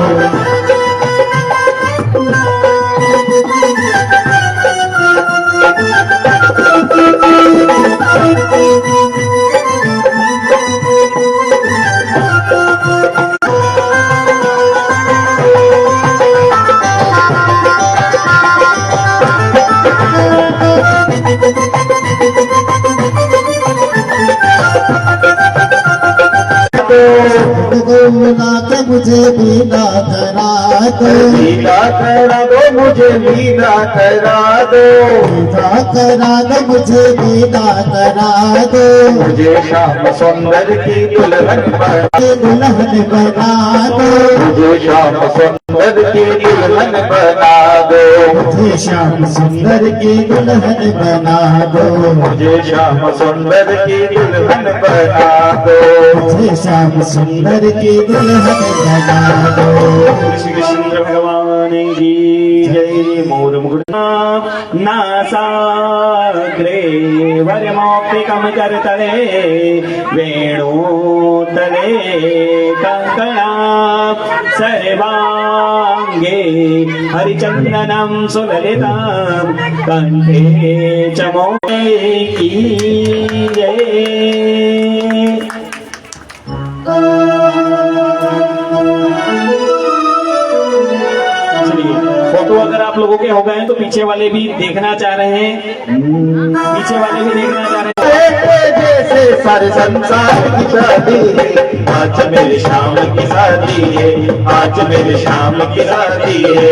के मुझे बीना करा दो, बीना करा दो मुझे बीना करा दो, बीना करा दो मुझे बीना करा दो, मुझे श्याम सुंदर की दुल्हन बना दुल्हन बना दो, मुझे श्याम सुंदर की दुल्हन बना दो, मुझे श्याम सुंदर की दुल्हन बना दो, मुझे श्याम सुंदर की दुल्हन बना दो, मुझे श्याम सुंदर की दुल्हन बना दो। श्री कृष्ण भगवान की जय। मोर मुकुट नासाग्रे वरमौक्तिकं करतले वेणुतले कंकणा सर्वांगे हरिचंदनं सुललितं कंठे च मोहे की जय। फोटो अगर आप लोगों के हो गए हैं तो पीछे वाले भी देखना चाह रहे हैं, पीछे वाले भी देखना चाह रहे हैं। जैसे सारे संसार की शादी है, आज मेरे श्याम की शादी है, आज मेरे श्याम की शादी है।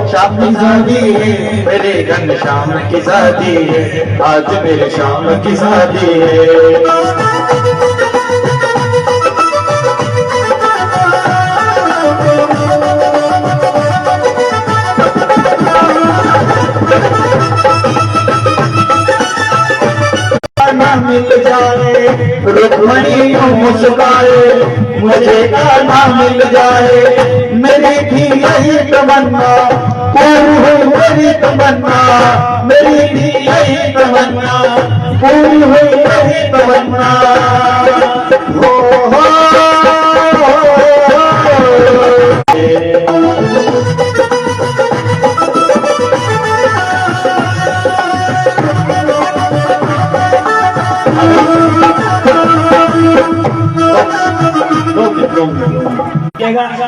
श्याम की शादी है, मेरे घन श्याम की शादी है, आज मेरे श्याम की शादी है। मिल जाए रुक्मणी मुस्काए, मुझे गाना मिल जाए, मेरी भी यही तमन्ना पूरी हुई, मेरी तमन्ना, मेरी भी यही तमन्ना पूरी हुई, यही तमन्ना। हो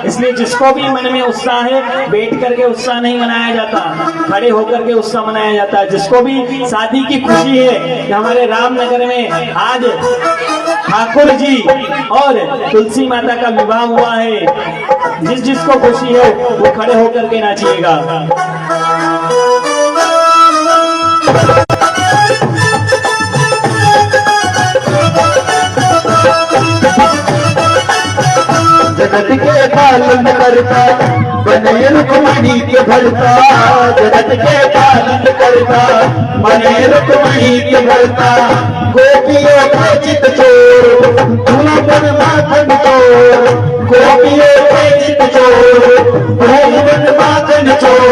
इसलिए जिसको भी मन में उत्साह है, बैठ करके उत्साह नहीं मनाया जाता, खड़े होकर के उत्साह मनाया जाता है। जिसको भी शादी की खुशी है कि हमारे रामनगर में आज ठाकुर जी और तुलसी माता का विवाह हुआ है, जिसको खुशी है वो खड़े होकर के नाचिएगा। जगत के पालन करता बने रुक्मणी के भरता, जगत के पालन करता बने रुक्मणी के भरता। गोपियों के चित चोर भोला बन माखन चोर, गोपियों के चित चोर भोला बन माखन चोर।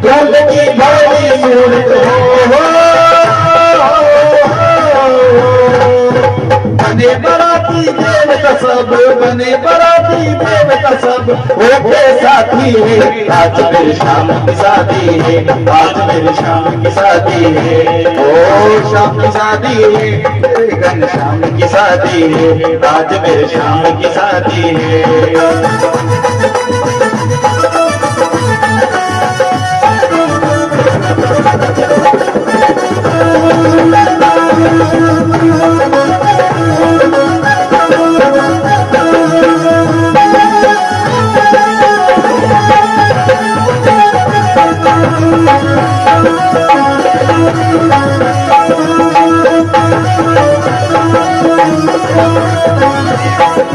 ढोल की भारी मूरत बने बराती देवता सब, बने बराती देवता सब होके साथी है। आज मेरे शाम की शादी है, आज मेरे शाम की शादी है। ओ शाम की शादी है, तेरे घन शाम की शादी है। आज मेरे शाम की शादी है।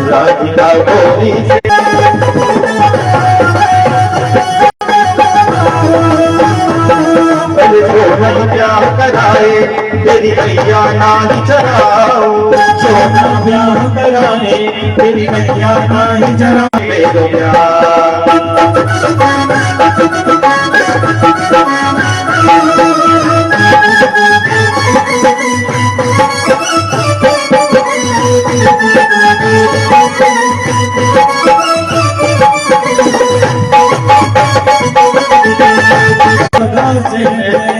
राधिका गोरी से ब्याह कराए तेरी मैया नानी चराओ, सोना ब्याह कराए तेरी मैया नानी चराओ। मेरे ब्याह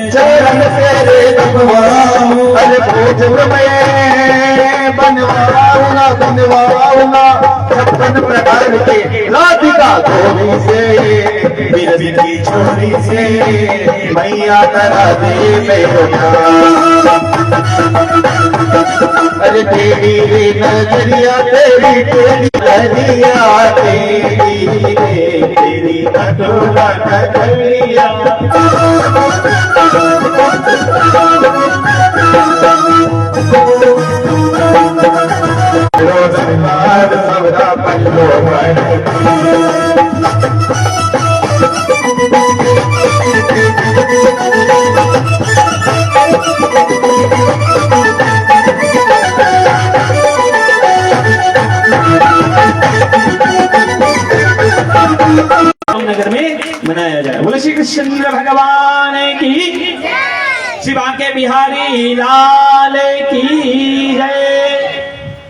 चरण तेरे दबवाऊं, अरे भोजपुर में बनवाऊंगा बनवाऊंगा 56 प्रकार के राधिका गोरी से, बिरज की छोरी से मैया करा दे मेरे प्यार। अरे तेरी नजरिया तेरी तेरी नजरिया तेरी तेरी कटोरा कटोरिया। रोजगार सबरा पल्लो नगर में मनाया जाए। बोले श्री कृष्ण भगवान की, शिवा के बिहारी लाल की जय।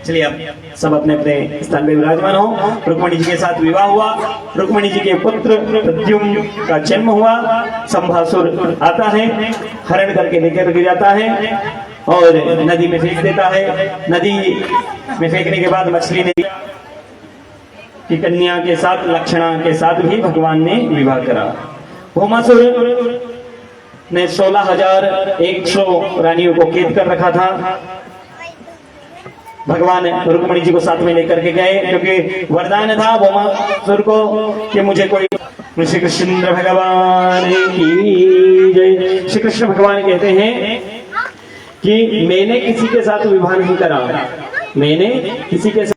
चलिए अब सब अपने अपने स्थान पे विराजमान हो। रुक्मणी जी के साथ विवाह हुआ, रुक्मणी जी के पुत्र प्रद्युम्न का जन्म हुआ। संभासुर आता है, हरण करके लेकर गिर जाता है और नदी में फेंक देता है। नदी में फेंकने के बाद मछली ने की कन्या के साथ, लक्षणा के साथ भी भगवान ने विवाह करा। भौमासुर ने 16,100 रानियों को कैद कर रखा था। भगवान रुक्मणी जी को साथ में लेकर के गए, क्योंकि वरदान था भौमासुर को कि मुझे कोई। श्री कृष्ण भगवान की जय। श्री कृष्ण भगवान कहते हैं कि मैंने किसी के साथ विवाह नहीं करा, मैंने किसी के साथ